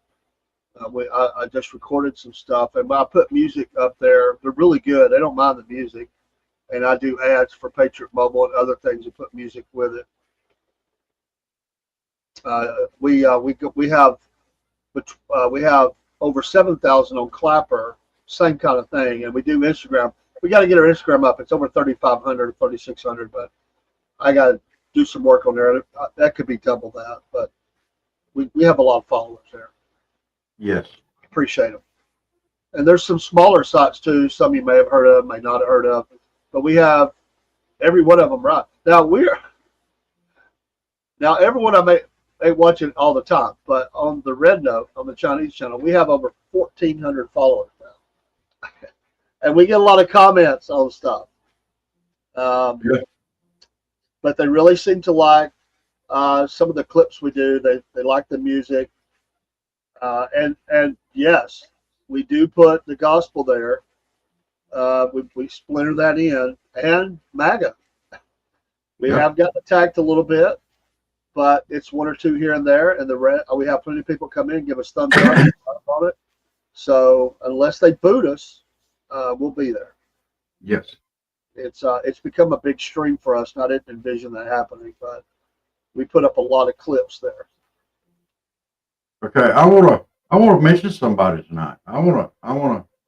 I just recorded some stuff, and I put music up there. They're really good. They don't mind the music. And I do ads for Patriot Mobile and other things and put music with it. We have over 7,000 on Clapper, same kind of thing, and we do Instagram. We got to get our Instagram up. It's over 3,500 or 3,600, but I got to do some work on there. That could be double that, but we have a lot of followers there. Yes. Appreciate them. And there's some smaller sites too. Some you may have heard of, may not have heard of, but we have every one of them right now. Everyone I watch it all the time, but on the Red Note, on the Chinese channel, we have over 1,400 followers now, and we get a lot of comments on stuff. Yeah. But they really seem to like some of the clips we do. They like the music, and yes, we do put the gospel there. We splinter that in, and MAGA. We have gotten attacked a little bit, but it's one or two here and there, and we have plenty of people come in and give us thumbs up on it. So unless they boot us, we'll be there. Yes. It's become a big stream for us. And I didn't envision that happening, but we put up a lot of clips there. Okay, I wanna mention somebody tonight. I wanna.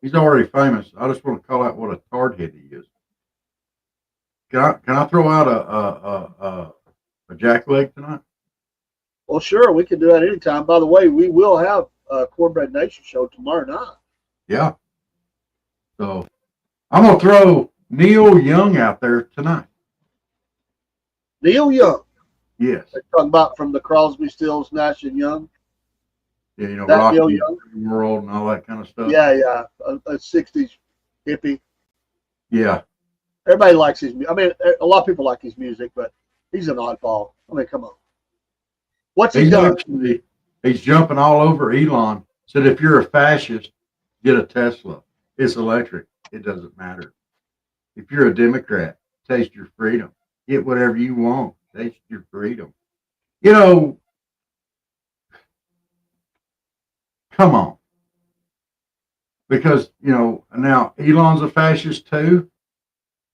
He's already famous. I just want to call out what a hardhead he is. Can I throw out a jackleg tonight? Well, sure, we can do that anytime. By the way, we will have a Cornbread Nation show tomorrow night. Yeah. So I'm gonna throw Neil Young out there tonight. Neil Young. Yes. They're talking about from the Crosby, Stills, Nash and Young. Yeah, you know, That Rocky Neil Young? World and all that kind of stuff. Yeah, a 60s hippie. Yeah. Everybody likes his music. I mean, a lot of people like his music, but he's an oddball. I mean, come on. What's he done? He's jumping all over Elon. Said if you're a fascist, get a Tesla. It's electric. It doesn't matter. If you're a Democrat, taste your freedom. Get whatever you want. Taste your freedom. You know, come on. Because, you know, now Elon's a fascist too.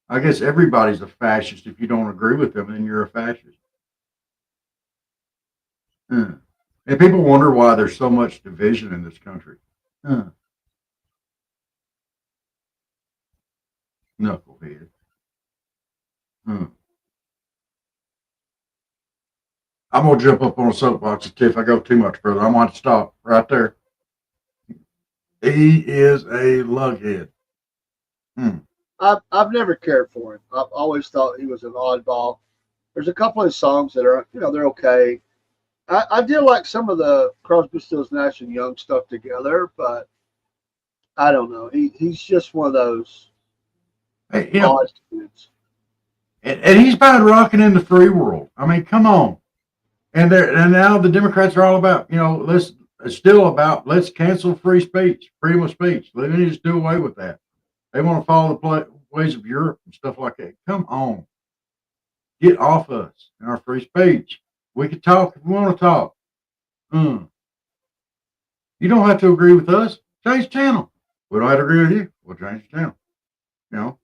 I guess everybody's a fascist. If you don't agree with them, then you're a fascist. And people wonder why there's so much division in this country. Knucklehead. I'm going to jump up on a soapbox if I go too much further. I'm going to stop right there. He is a lughead. I've never cared for him. I've always thought he was an oddball. There's a couple of songs that are, they're okay. I did like some of the Crosby, Stills, Nash and Young stuff together, but I don't know. He's just one of those odd dudes. And he's about rocking in the free world. I mean, come on. And now the Democrats are all about, it's still about let's cancel free speech, freedom of speech. Let me just do away with that. They want to follow the ways of Europe and stuff like that. Come on. Get off us and our free speech. We can talk if we want to talk. You don't have to agree with us. Change channel. We don't have to agree with you. We'll change the channel.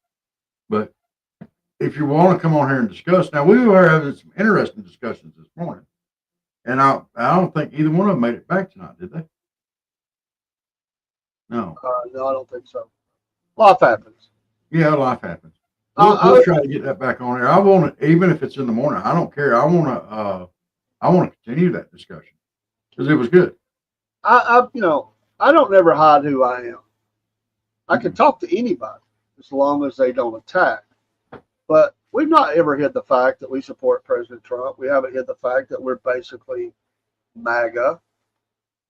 But if you want to come on here and discuss, now we were having some interesting discussions this morning. And I don't think either one of them made it back tonight, did they? No. No, I don't think so. Life happens. Yeah, life happens. Uh, We'll I, try to get that back on there. I want it, even if it's in the morning. I don't care. I want to continue that discussion because it was good. I don't never hide who I am. I can talk to anybody as long as they don't attack. But we've not ever hid the fact that we support President Trump. We haven't hid the fact that we're basically MAGA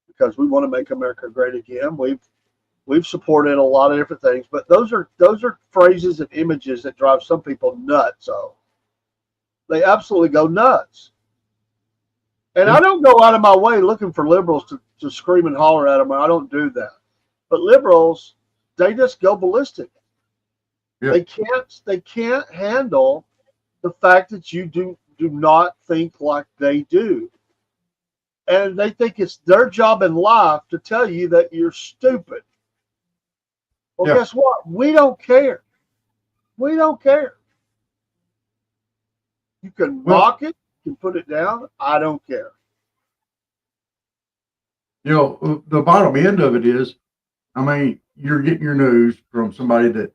because we want to make America great again. We've supported a lot of different things, but those are phrases and images that drive some people nuts. So they absolutely go nuts. And I don't go out of my way looking for liberals to scream and holler at them. I don't do that. But liberals, they just go ballistic. Yeah. They can't handle the fact that you do not think like they do. And they think it's their job in life to tell you that you're stupid. Well, Yeah. guess what? We don't care. We don't care. You can mock it, you can put it down. I don't care. You know, the bottom end of it is, I mean, you're getting your news from somebody that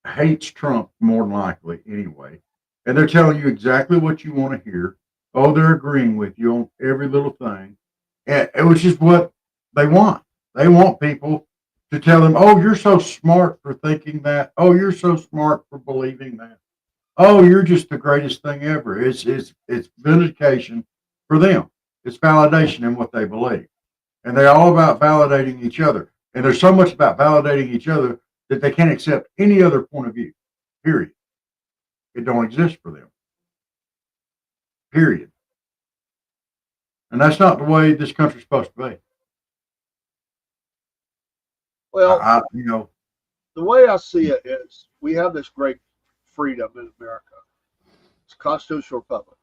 hates Trump more than likely anyway, and they're telling you exactly what you want to hear. Oh, they're agreeing with you on every little thing, and which is what they want. They want people to tell them, "Oh, you're so smart for thinking that. Oh, you're so smart for believing that. Oh, you're just the greatest thing ever." It's vindication for them. It's validation in what they believe, and they're all about validating each other. And there's so much about validating each other that they can't accept any other point of view. Period. It don't exist for them. Period. And that's not the way this country's supposed to be. Well, You know, the way I see it is we have this great freedom in America. It's a constitutional republic.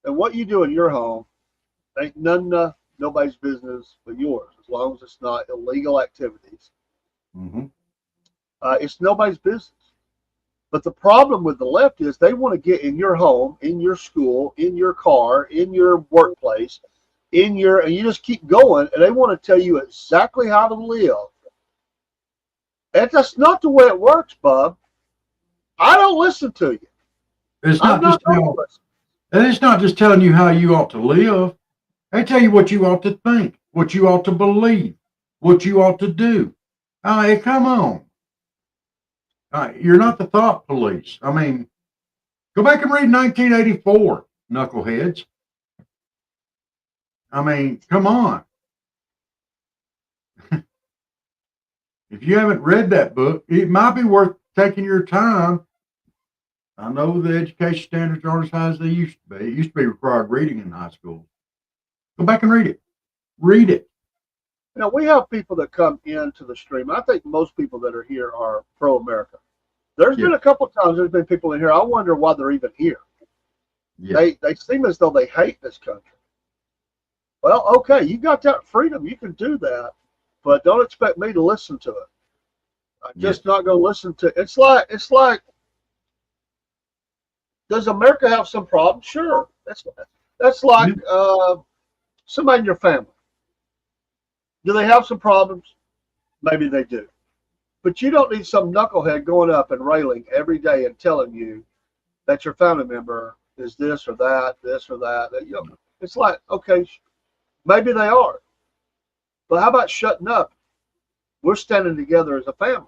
And what you do in your home ain't nobody's business but yours, as long as it's not illegal activities. mm-hmm. It's nobody's business. But the problem with the left is they want to get in your home, in your school, in your car, in your workplace, and you just keep going, and they want to tell you exactly how to live. And that's not the way it works, Bub. I don't listen to you. It's not just and it's not just telling you how you ought to live. They tell you what you ought to think, what you ought to believe, what you ought to do. Come on. You're not the thought police. I mean, go back and read 1984, knuckleheads. I mean, come on. If you haven't read that book, it might be worth taking your time. I know the education standards aren't as high as they used to be. It used to be required reading in high school. Go back and read it. Read it. You know, we have people that come into the stream. I think most people that are here are pro-America. There's been a couple of times there's been people in here. I wonder why they're even here. Yeah. They seem as though they hate this country. Well, okay, you got that freedom. You can do that, but don't expect me to listen to it. I'm just not going to listen to it. It's like, does America have some problems? Sure. That's like somebody in your family. Do they have some problems? Maybe they do. But you don't need some knucklehead going up and railing every day and telling you that your family member is this or that. You know, it's like, okay, maybe they are. But how about shutting up? We're standing together as a family.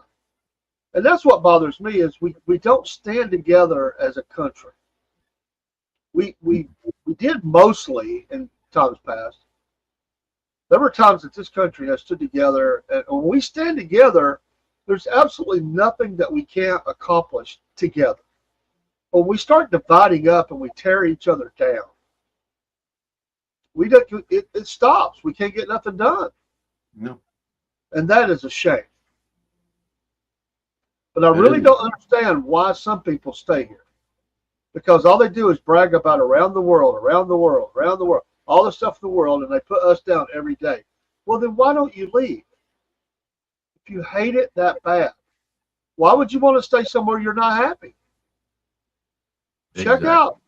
And that's what bothers me is we don't stand together as a country. We did mostly in times past. There were times that this country has stood together, and when we stand together, there's absolutely nothing that we can't accomplish together. When we start dividing up and we tear each other down, it stops. We can't get nothing done. No. And that is a shame. But I really don't understand why some people stay here. Because all they do is brag about around the world, all the stuff in the world, and they put us down every day. Well, then why don't you leave? If you hate it that bad, why would you want to stay somewhere you're not happy? Check out.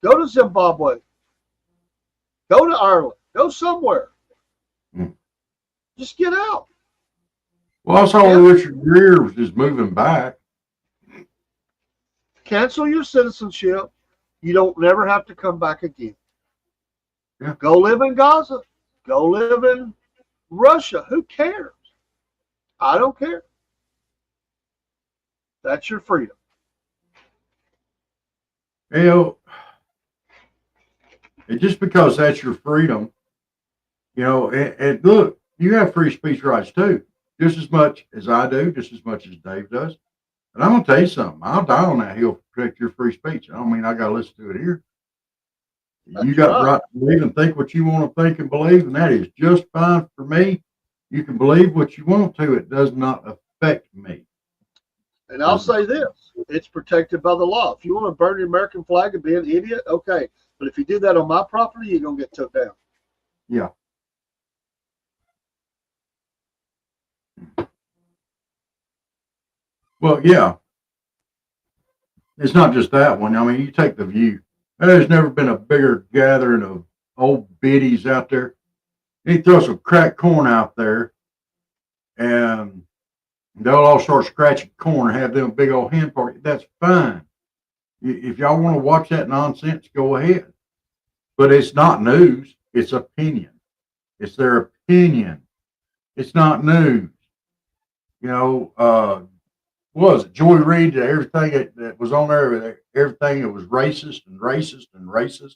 Go to Zimbabwe. Go to Ireland. Go somewhere. Mm. Just get out. Well, I saw Richard Greer is moving back. Cancel your citizenship. You don't never have to come back again. Yeah. Go live in Gaza. Go live in Russia. Who cares? I don't care. That's your freedom. You know, and just because that's your freedom, you know, and look, you have free speech rights too, just as much as I do, just as much as Dave does. And I'm gonna tell you something. I'll die on that hill to protect your free speech. I don't mean I gotta listen to it here. You That's got the right. right to believe and think what you want to think and believe, and that is just fine for me. You can believe what you want to. It does not affect me. And I'll say this, it's protected by the law. If you want to burn the American flag and be an idiot, okay. But if you do that on my property, you're going to get took down. Yeah. Well, yeah. It's not just that one. I mean, you take the View. There's never been a bigger gathering of old biddies out there. He throws some cracked corn out there, and they'll all start scratching corn and have them big old hen party. That's fine. If y'all want to watch that nonsense, go ahead. But it's not news. It's opinion. It's their opinion. It's not news. You know, was it Joy Reid? Everything that was on there, everything that was racist and racist and racist.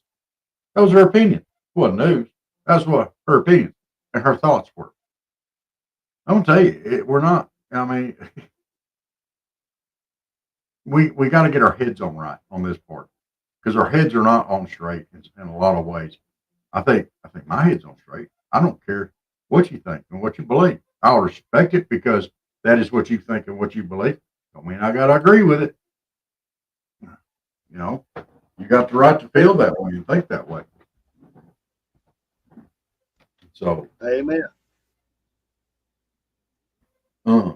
That was her opinion. It wasn't news. That's what her opinion and her thoughts were. I'm gonna tell you, we're not. I mean, we got to get our heads on right on this part because our heads are not on straight in a lot of ways. I think my head's on straight. I don't care what you think and what you believe. I'll respect it because that is what you think and what you believe. Don't mean I gotta agree with it. You know, you got the right to feel that way and think that way. So, Amen. uh,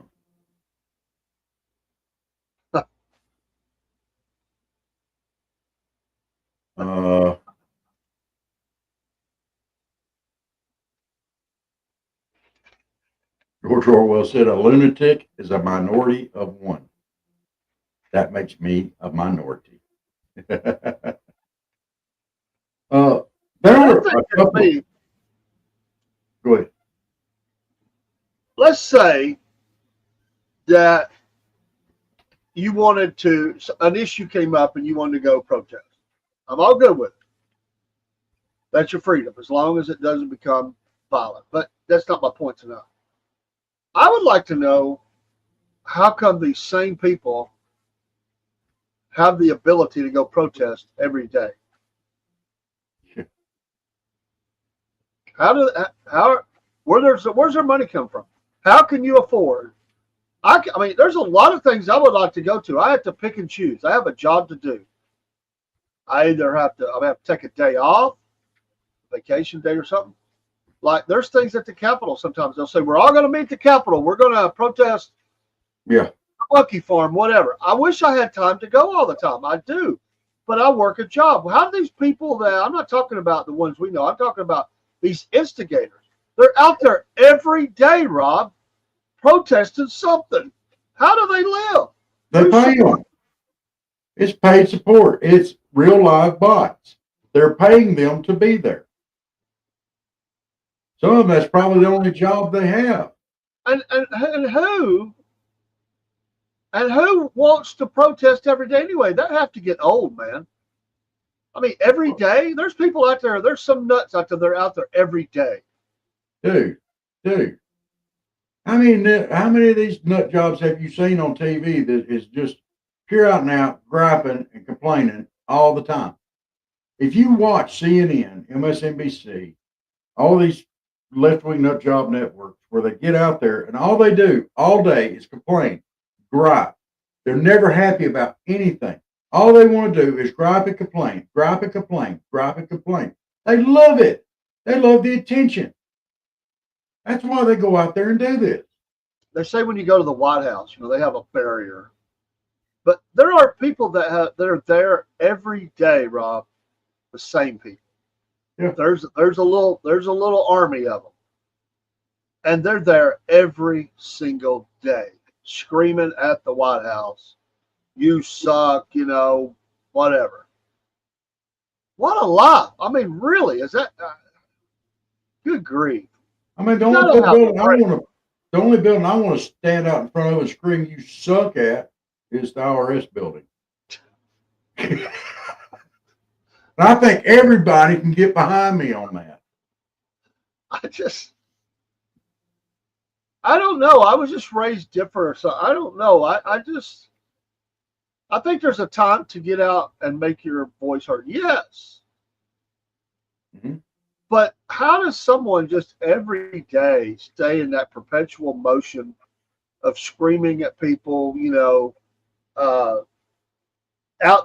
uh, George Orwell said, "A lunatic is a minority of one. That makes me a minority." There I were think a for couple. me, Go ahead. let's say that you wanted to, an issue came up and you wanted to go protest. I'm all good with it. That's your freedom, as long as it doesn't become violent. But that's not my point tonight. I would like to know how come these same people have the ability to go protest every day? Where's their money come from? How can you afford? I mean, there's a lot of things I would like to go to. I have to pick and choose. I have a job to do. I have to take a day off, vacation day or something. Like there's things at the Capitol. Sometimes they'll say we're all going to meet at the Capitol. We're going to protest. Yeah. Lucky Farm, whatever. I wish I had time to go all the time. I do, but I work a job. How do these people that I'm not talking about the ones we know. I'm talking about these instigators. They're out there every day, Rob, protesting something. How do they live? They pay them. It's paid support. It's real live bots. They're paying them to be there. Some of them, that's probably the only job they have. And who wants to protest every day anyway? That have to get old, man. I mean, every day there's people out there. There's some nuts out there. They're out there every day. Dude. How many of these nut jobs have you seen on TV that is just pure out and out griping and complaining all the time? If you watch CNN, MSNBC, all these left-wing nut job networks where they get out there and all they do all day is complain, gripe. They're never happy about anything. All they want to do is gripe and complain, gripe and complain, gripe and complain. They love it. They love the attention. That's why they go out there and do this. They say when you go to the White House, they have a barrier. But there are people that are there every day, Rob, the same people. Yeah. There's a little army of them, and they're there every single day, screaming at the White House, "You suck," whatever. What a lie! I mean, really, is that? Good grief! I mean, You gotta have the only building I want to stand out in front of and scream "You suck" at is the IRS building. And I think everybody can get behind me on that. I don't know. I was just raised different, so I don't know. I think there's a time to get out and make your voice heard. Yes. Mm-hmm. But how does someone just every day stay in that perpetual motion of screaming at people, out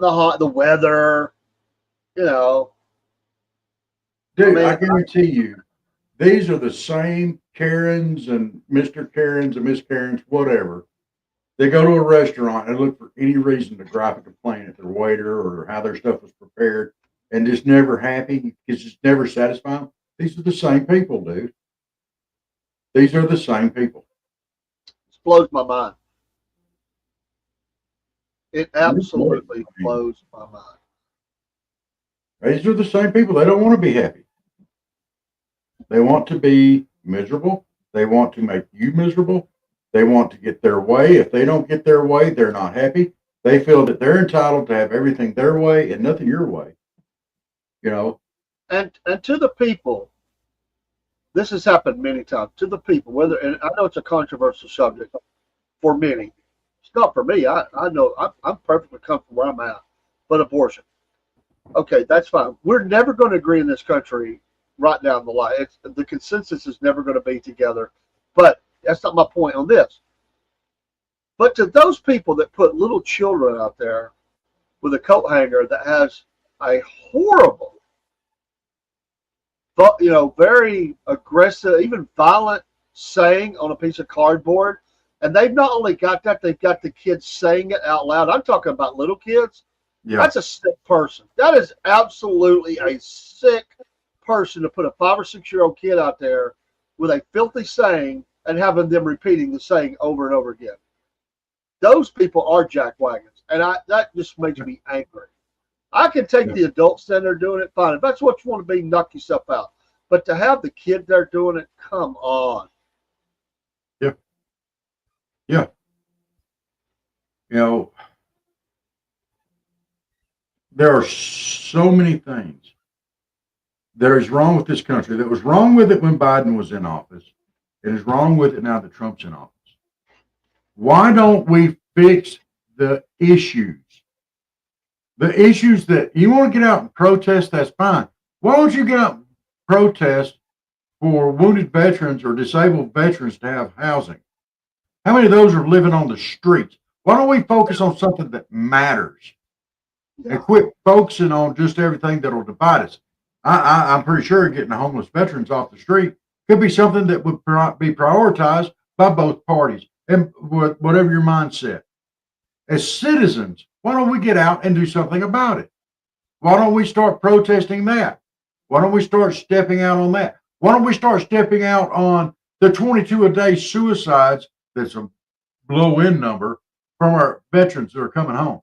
in the weather, Dude, I guarantee you, these are the same Karens and Mr. Karens and Miss Karens, whatever. They go to a restaurant and look for any reason to gripe and complain at their waiter or how their stuff was prepared and just never happy because it's never satisfying. These are the same people, dude. These are the same people. It blows my mind. It absolutely blows my mind. These are the same people. They don't want to be happy. They want to be miserable. They want to make you miserable. They want to get their way. If they don't get their way, they're not happy. They feel that they're entitled to have everything their way and nothing your way. And to the people, this has happened many times. To the people, and I know it's a controversial subject for many. It's not for me. I know I'm perfectly comfortable where I'm at. But abortion, okay, that's fine. We're never going to agree in this country right down the line. The consensus is never going to be together. But that's not my point on this. But to those people that put little children out there with a coat hanger that has a horrible, very aggressive, even violent saying on a piece of cardboard, and they've not only got that, they've got the kids saying it out loud. I'm talking about little kids. Yeah. That's a sick person. That is absolutely a sick person to put a 5 or 6 year old kid out there with a filthy saying and having them repeating the saying over and over again. Those people are jackwagons, and that just makes me angry. I can take the adults then they're doing it, fine. If that's what you want to be, knock yourself out. But to have the kid there doing it, come on. Yeah. Yeah. There are so many things that is wrong with this country. That was wrong with it when Biden was in office. It is wrong with it now that Trump's in office. Why don't we fix the issues? The issues that you want to get out and protest, that's fine. Why don't you get out and protest for wounded veterans or disabled veterans to have housing? How many of those are living on the streets? Why don't we focus on something that matters and quit focusing on just everything that will divide us? I'm pretty sure getting the homeless veterans off the street could be something that would be prioritized by both parties and whatever your mindset. As citizens, why don't we get out and do something about it? Why don't we start protesting that? Why don't we start stepping out on that? Why don't we start stepping out on the 22 a day suicides? That's a low-end number from our veterans that are coming home.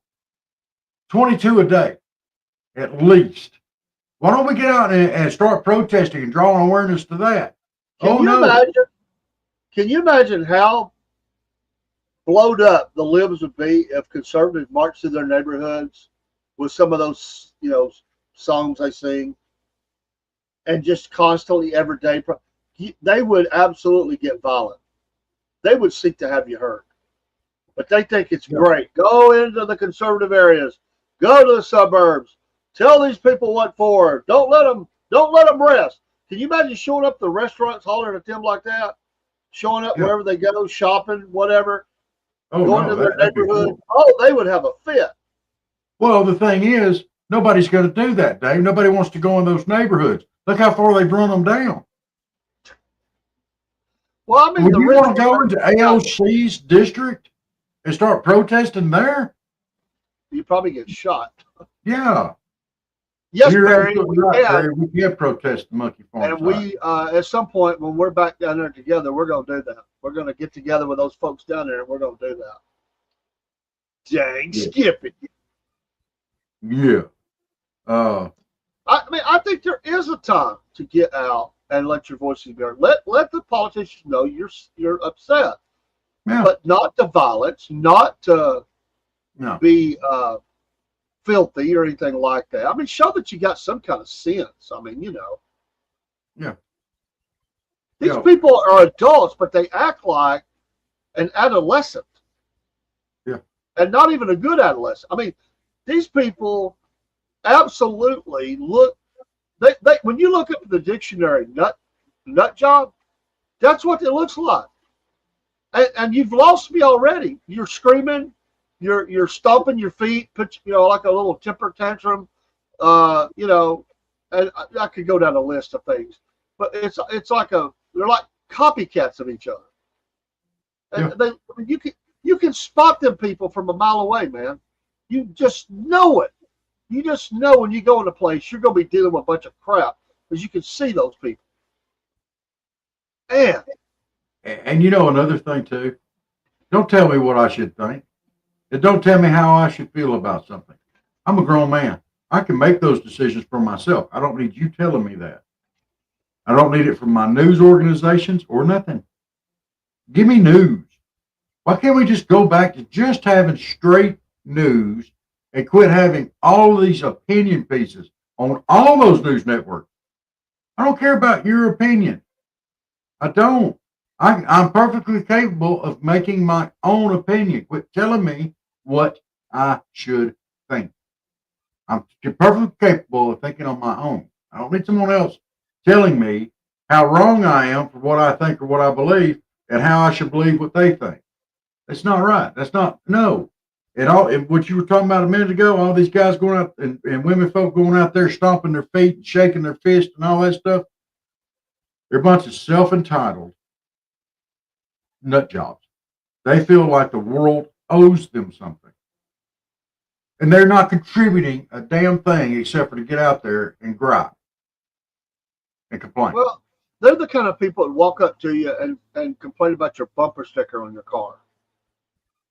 22 a day, at least. Why don't we get out and start protesting and drawing awareness to that? Can you imagine how blowed up the libs would be if conservatives marched through their neighborhoods with some of those, songs they sing, and just constantly every day, they would absolutely get violent. They would seek to have you hurt, but they think it's great. Go into the conservative areas, go to the suburbs, tell these people what for. Don't let them rest. Can you imagine showing up the restaurants hollering at them like that? Showing up wherever they go, shopping, whatever. Going to their neighborhood. Oh, they would have a fit. Well, the thing is, nobody's going to do that, Dave. Nobody wants to go in those neighborhoods. Look how far they've run them down. Well, I mean, would you want to go into AOC's district and start protesting there? You probably get shot. Yeah. Yes, You're Barry, absolutely we right, can. Barry. We can't protest the monkey farm And side. we, at some point, when we're back down there together, we're going to do that. We're going to get together with those folks down there, and we're going to do that. Dang, Yeah. skip it. Yeah. Uh, I mean, I think there is a time to get out and let your voices be heard. Let the politicians know you're upset, yeah. but not to violence, not to No. be filthy or anything like that. I mean, show that you got some kind of sense. I mean, Yeah. these Yeah. people are adults, but they act like an adolescent. Yeah. And not even a good adolescent. I mean, these people absolutely look. They when you look up the dictionary, nut job, that's what it looks like. And you've lost me already. You're screaming, you're stomping your feet, like a little temper tantrum, and I could go down a list of things, but it's like they're like copycats of each other, and you can spot them people from a mile away, man. You just know it. You just know when you go in a place, you're going to be dealing with a bunch of crap because you can see those people. And another thing too, don't tell me what I should think. And don't tell me how I should feel about something. I'm a grown man. I can make those decisions for myself. I don't need you telling me that. I don't need it from my news organizations or nothing. Give me news. Why can't we just go back to just having straight news and quit having all of these opinion pieces on all those news networks? I don't care about your opinion. I don't. I'm perfectly capable of making my own opinion. Quit telling me what I should think. I'm perfectly capable of thinking on my own. I don't need someone else telling me how wrong I am for what I think or what I believe and how I should believe what they think. That's not right. That's not, no. And what you were talking about a minute ago, all these guys going out and women folk going out there stomping their feet and shaking their fist and all that stuff, they're a bunch of self-entitled nut jobs. They feel like the world owes them something. And they're not contributing a damn thing except for to get out there and gripe and complain. well, they're the kind of people that walk up to you and complain about your bumper sticker on your car.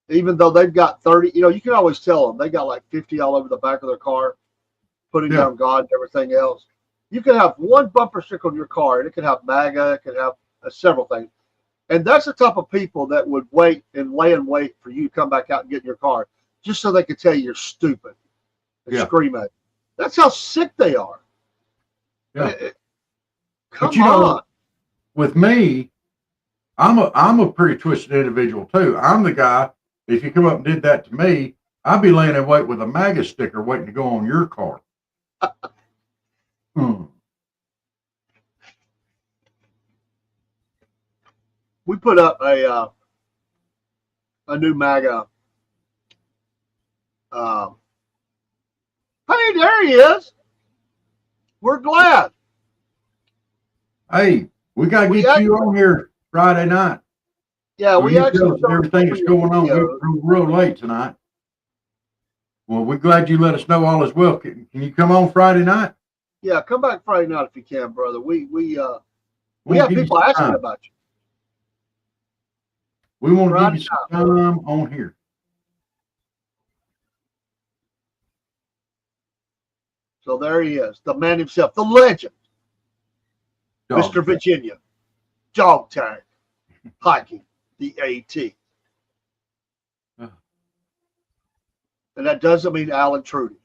Even though they've got 30, you can always tell them they got like 50 all over the back of their car, putting Yeah. down God and everything else. You can have one bumper sticker on your car, and it can have MAGA, it can have several things. And that's the type of people that would wait and lay in wait for you to come back out and get in your car just so they could tell you you're stupid and Yeah. scream at you. That's how sick they are. Yeah. Come But you know, on. with me, I'm a pretty twisted individual too. I'm the guy, if you come up and did that to me, I'd be laying in wait with a MAGA sticker waiting to go on your car. We put up a new MAGA. Hey, there he is. We're glad. Hey, we got to get you on here Friday night. Yeah, So we you actually tell us everything that's going on. We're real late tonight. Well, we're glad you let us know all is well. Can you come on Friday night? Yeah, come back Friday night if you can, brother. We We'll have give you people some asking time. about you. We want to give Friday you some time on here. So there he is, the man himself, the legend, Dog. Mr. Virginia, dog tag, hiking the AT. And that doesn't mean Alan Trudy.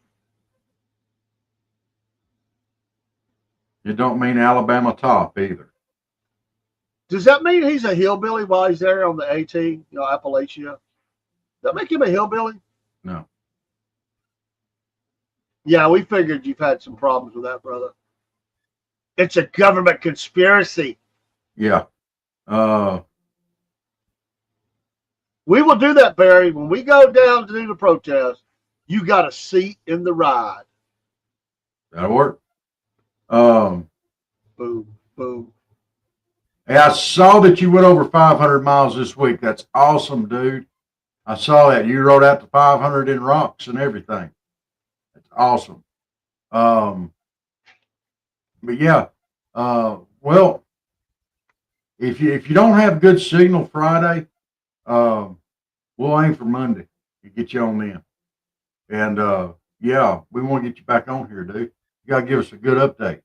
It don't mean Alabama top either. Does that mean he's a hillbilly while he's there on the AT, Appalachia? Does that make him a hillbilly? No. Yeah, we figured you've had some problems with that, brother. It's a government conspiracy. Yeah. We will do that, Barry. When we go down to do the protest, you got a seat in the ride. That'll work. Boom, boom. Hey, I saw that you went over 500 miles this week. That's awesome, dude. I saw that. You rode out to 500 in rocks and everything. That's awesome. But yeah, well, if you don't have good signal Friday, we'll aim for Monday to get you on then. And yeah, we want to get you back on here, dude. You gotta give us a good update.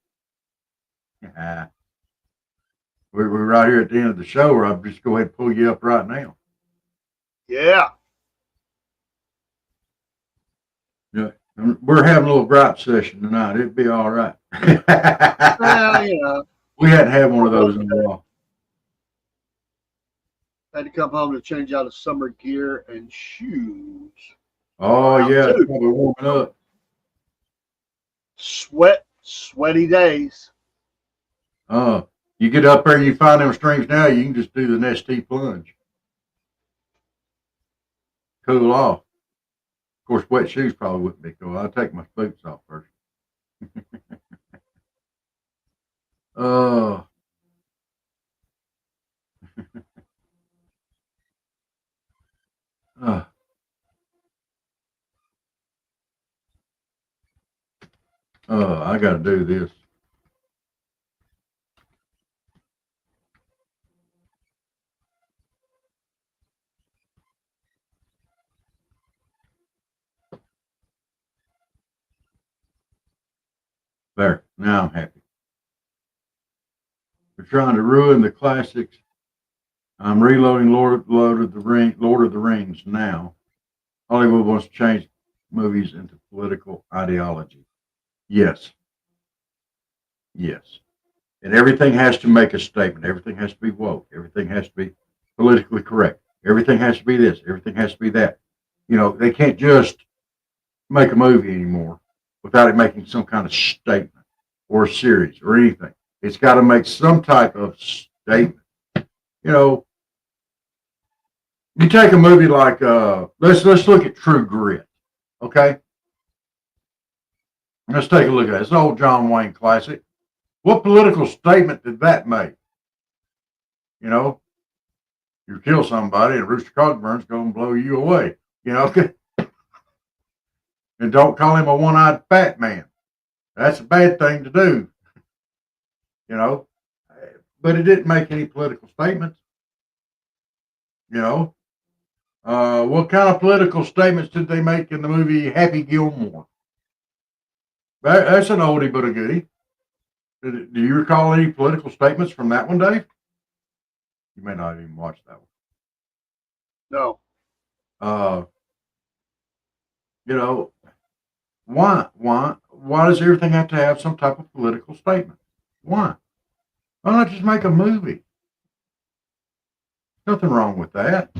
We're right here at the end of the show, or I'll just go ahead and pull you up right now. Yeah. Yeah, we're having a little gripe session tonight. It'd be all right. Well, you know, We hadn't had one of those in a while. had to come home to change out of summer gear and shoes. Oh Round yeah, it's two. probably warming up. Sweaty days. You get up there, you find them streams now. You can just do the nesty plunge, cool off. Of course, wet shoes probably wouldn't be cool. I'll take my boots off first. uh, uh, I got to do this. There, now I'm happy. We're trying to ruin the classics. I'm reloading Lord of the Rings now. Hollywood wants to change movies into political ideology. Yes. Yes. And everything has to make a statement. Everything has to be woke. Everything has to be politically correct. Everything has to be this. Everything has to be that. You know, they can't just make a movie anymore without it making some kind of statement or a series or anything. It's got to make some type of statement. You know, you take a movie like let's look at True Grit. Okay, let's take a look at that. It's an old John Wayne classic. What political statement did that make? You know, you kill somebody and Rooster Cogburn's going to blow you away. You know, and don't call him a one-eyed fat man. That's a bad thing to do. You know, but it didn't make any political statements. You know, what kind of political statements did they make in the movie Happy Gilmore? That's an oldie but a goodie. Do you recall any political statements from that one, Dave? You may not even watch that one. No. You know, why does everything have to have some type of political statement? Why? Why not just make a movie? Nothing wrong with that.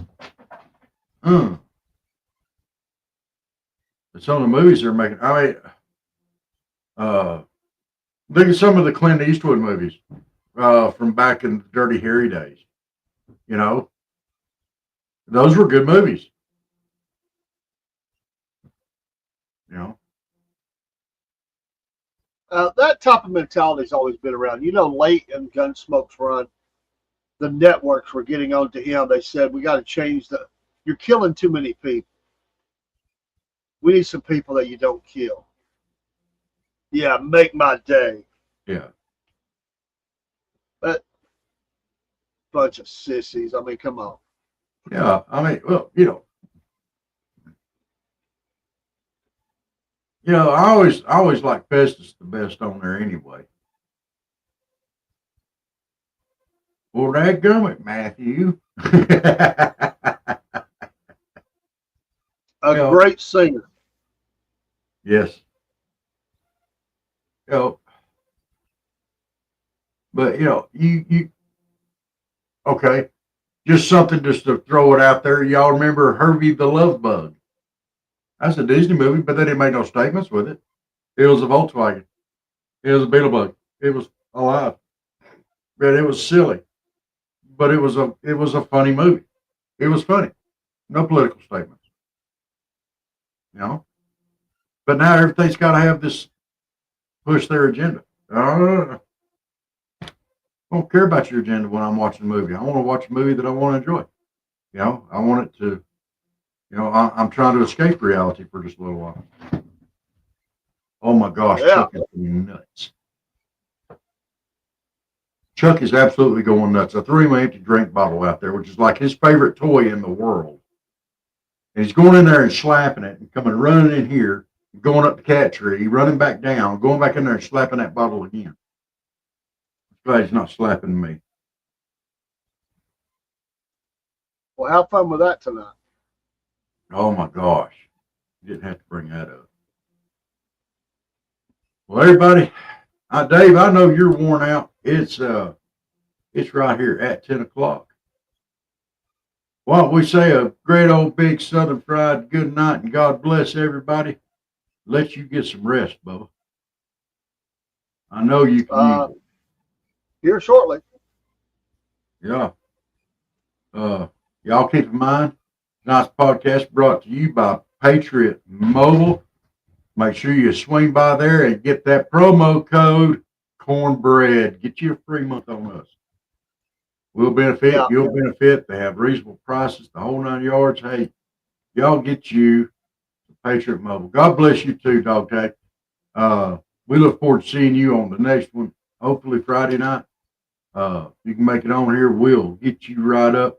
Some of the movies they're making. I mean, look at some of the Clint Eastwood movies from back in the Dirty Harry days. You know, those were good movies. You know, that type of mentality's always been around. You know, late in Gunsmoke's run, the networks were getting on to him. They said, we got to change you're killing too many people. We need some people that you don't kill. Yeah, make my day. yeah. But bunch of sissies. I mean, come on. Yeah, I mean, well, I always like Festus the best on there anyway. Well, dadgummit, Matthew. Great singer. Yes. But you okay. Just something just to throw it out there. Y'all remember Herbie the Love Bug? That's a Disney movie, but they didn't make no statements with it. It was a Volkswagen. It was a Beetlebug. It was alive. But it was silly. But it was a funny movie. It was funny. No political statements. But now everything's got to have this push their agenda. I don't care about your agenda when I'm watching a movie. I want to watch a movie that I want to enjoy. I want it to, I'm trying to escape reality for just a little while. Oh my gosh, Yeah. Chuck is going nuts. Chuck is absolutely going nuts. I threw him an empty drink bottle out there, which is like his favorite toy in the world. And he's going in there and slapping it and coming running in here, going up the cat tree, running back down, going back in there and slapping that bottle again. I'm glad he's not slapping me. Well, have fun with that tonight. Oh my gosh. You didn't have to bring that up. Well, everybody, Dave, I know you're worn out. It's right here at 10 o'clock. Why don't we say a great old big Southern Fried good night and God bless everybody. Let you get some rest, Bubba. I know you can use it. Here shortly. Yeah. Y'all keep in mind, tonight's podcast brought to you by Patriot Mobile. Make sure you swing by there and get that promo code cornbread. Get you a free month on us. We'll benefit. Yeah. You'll benefit. They have reasonable prices, the whole 9 yards. Hey, y'all get you Patriot Mobile. God bless you too, Dog Tag. We look forward to seeing you on the next one, hopefully Friday night. You can make it on here. We'll get you right up.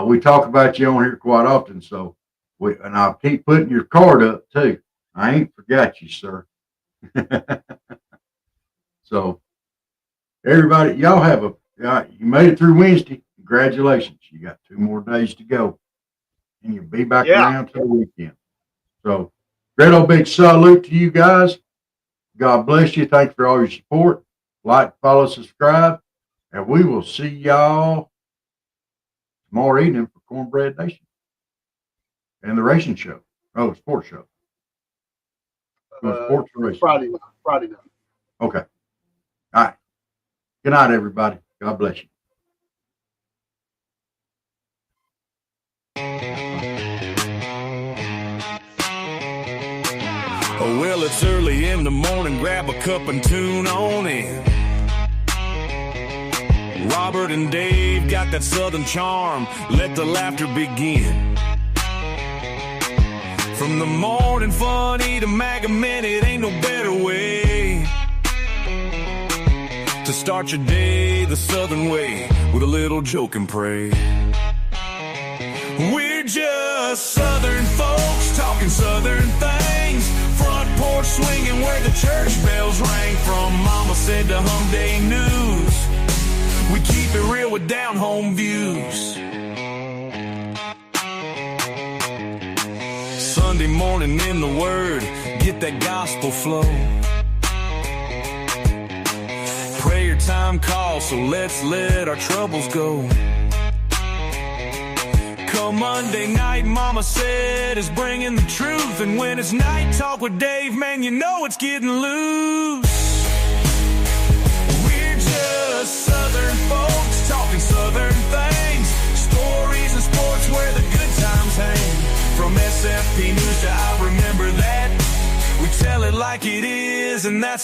We talk about you on here quite often, so and I'll keep putting your card up too. I ain't forgot you, sir. So, everybody, y'all have you made it through Wednesday. Congratulations. You got 2 more days to go. And you'll be back around till the weekend. So, great old big salute to you guys. God bless you. Thanks for all your support. Like, follow, subscribe. And we will see y'all tomorrow evening for Cornbread Nation and the racing show. Oh, sports show. Sports racing. Friday night. Okay. All right. Good night, everybody. God bless you. Oh, well, it's early in the morning. Grab a cup and tune on in. Robert and Dave got that southern charm. Let the laughter begin. From the morning funny to Maga Minute, ain't no better way to start your day the southern way, with a little joke and pray. We're just southern folks talking southern things. Front porch swinging where the church bells rang. From Mama Said to Humpday News, we keep it real with down-home views. Sunday morning in the Word, get that gospel flow. Prayer time calls, so let's let our troubles go. Come Monday night, Mama Said is bringing the truth. And when it's night talk with Dave, man, you know it's getting loose. We're just southern folks talking southern things. Stories and sports where the good times hang. From SFP News to I Remember That, we tell it like it is, and that's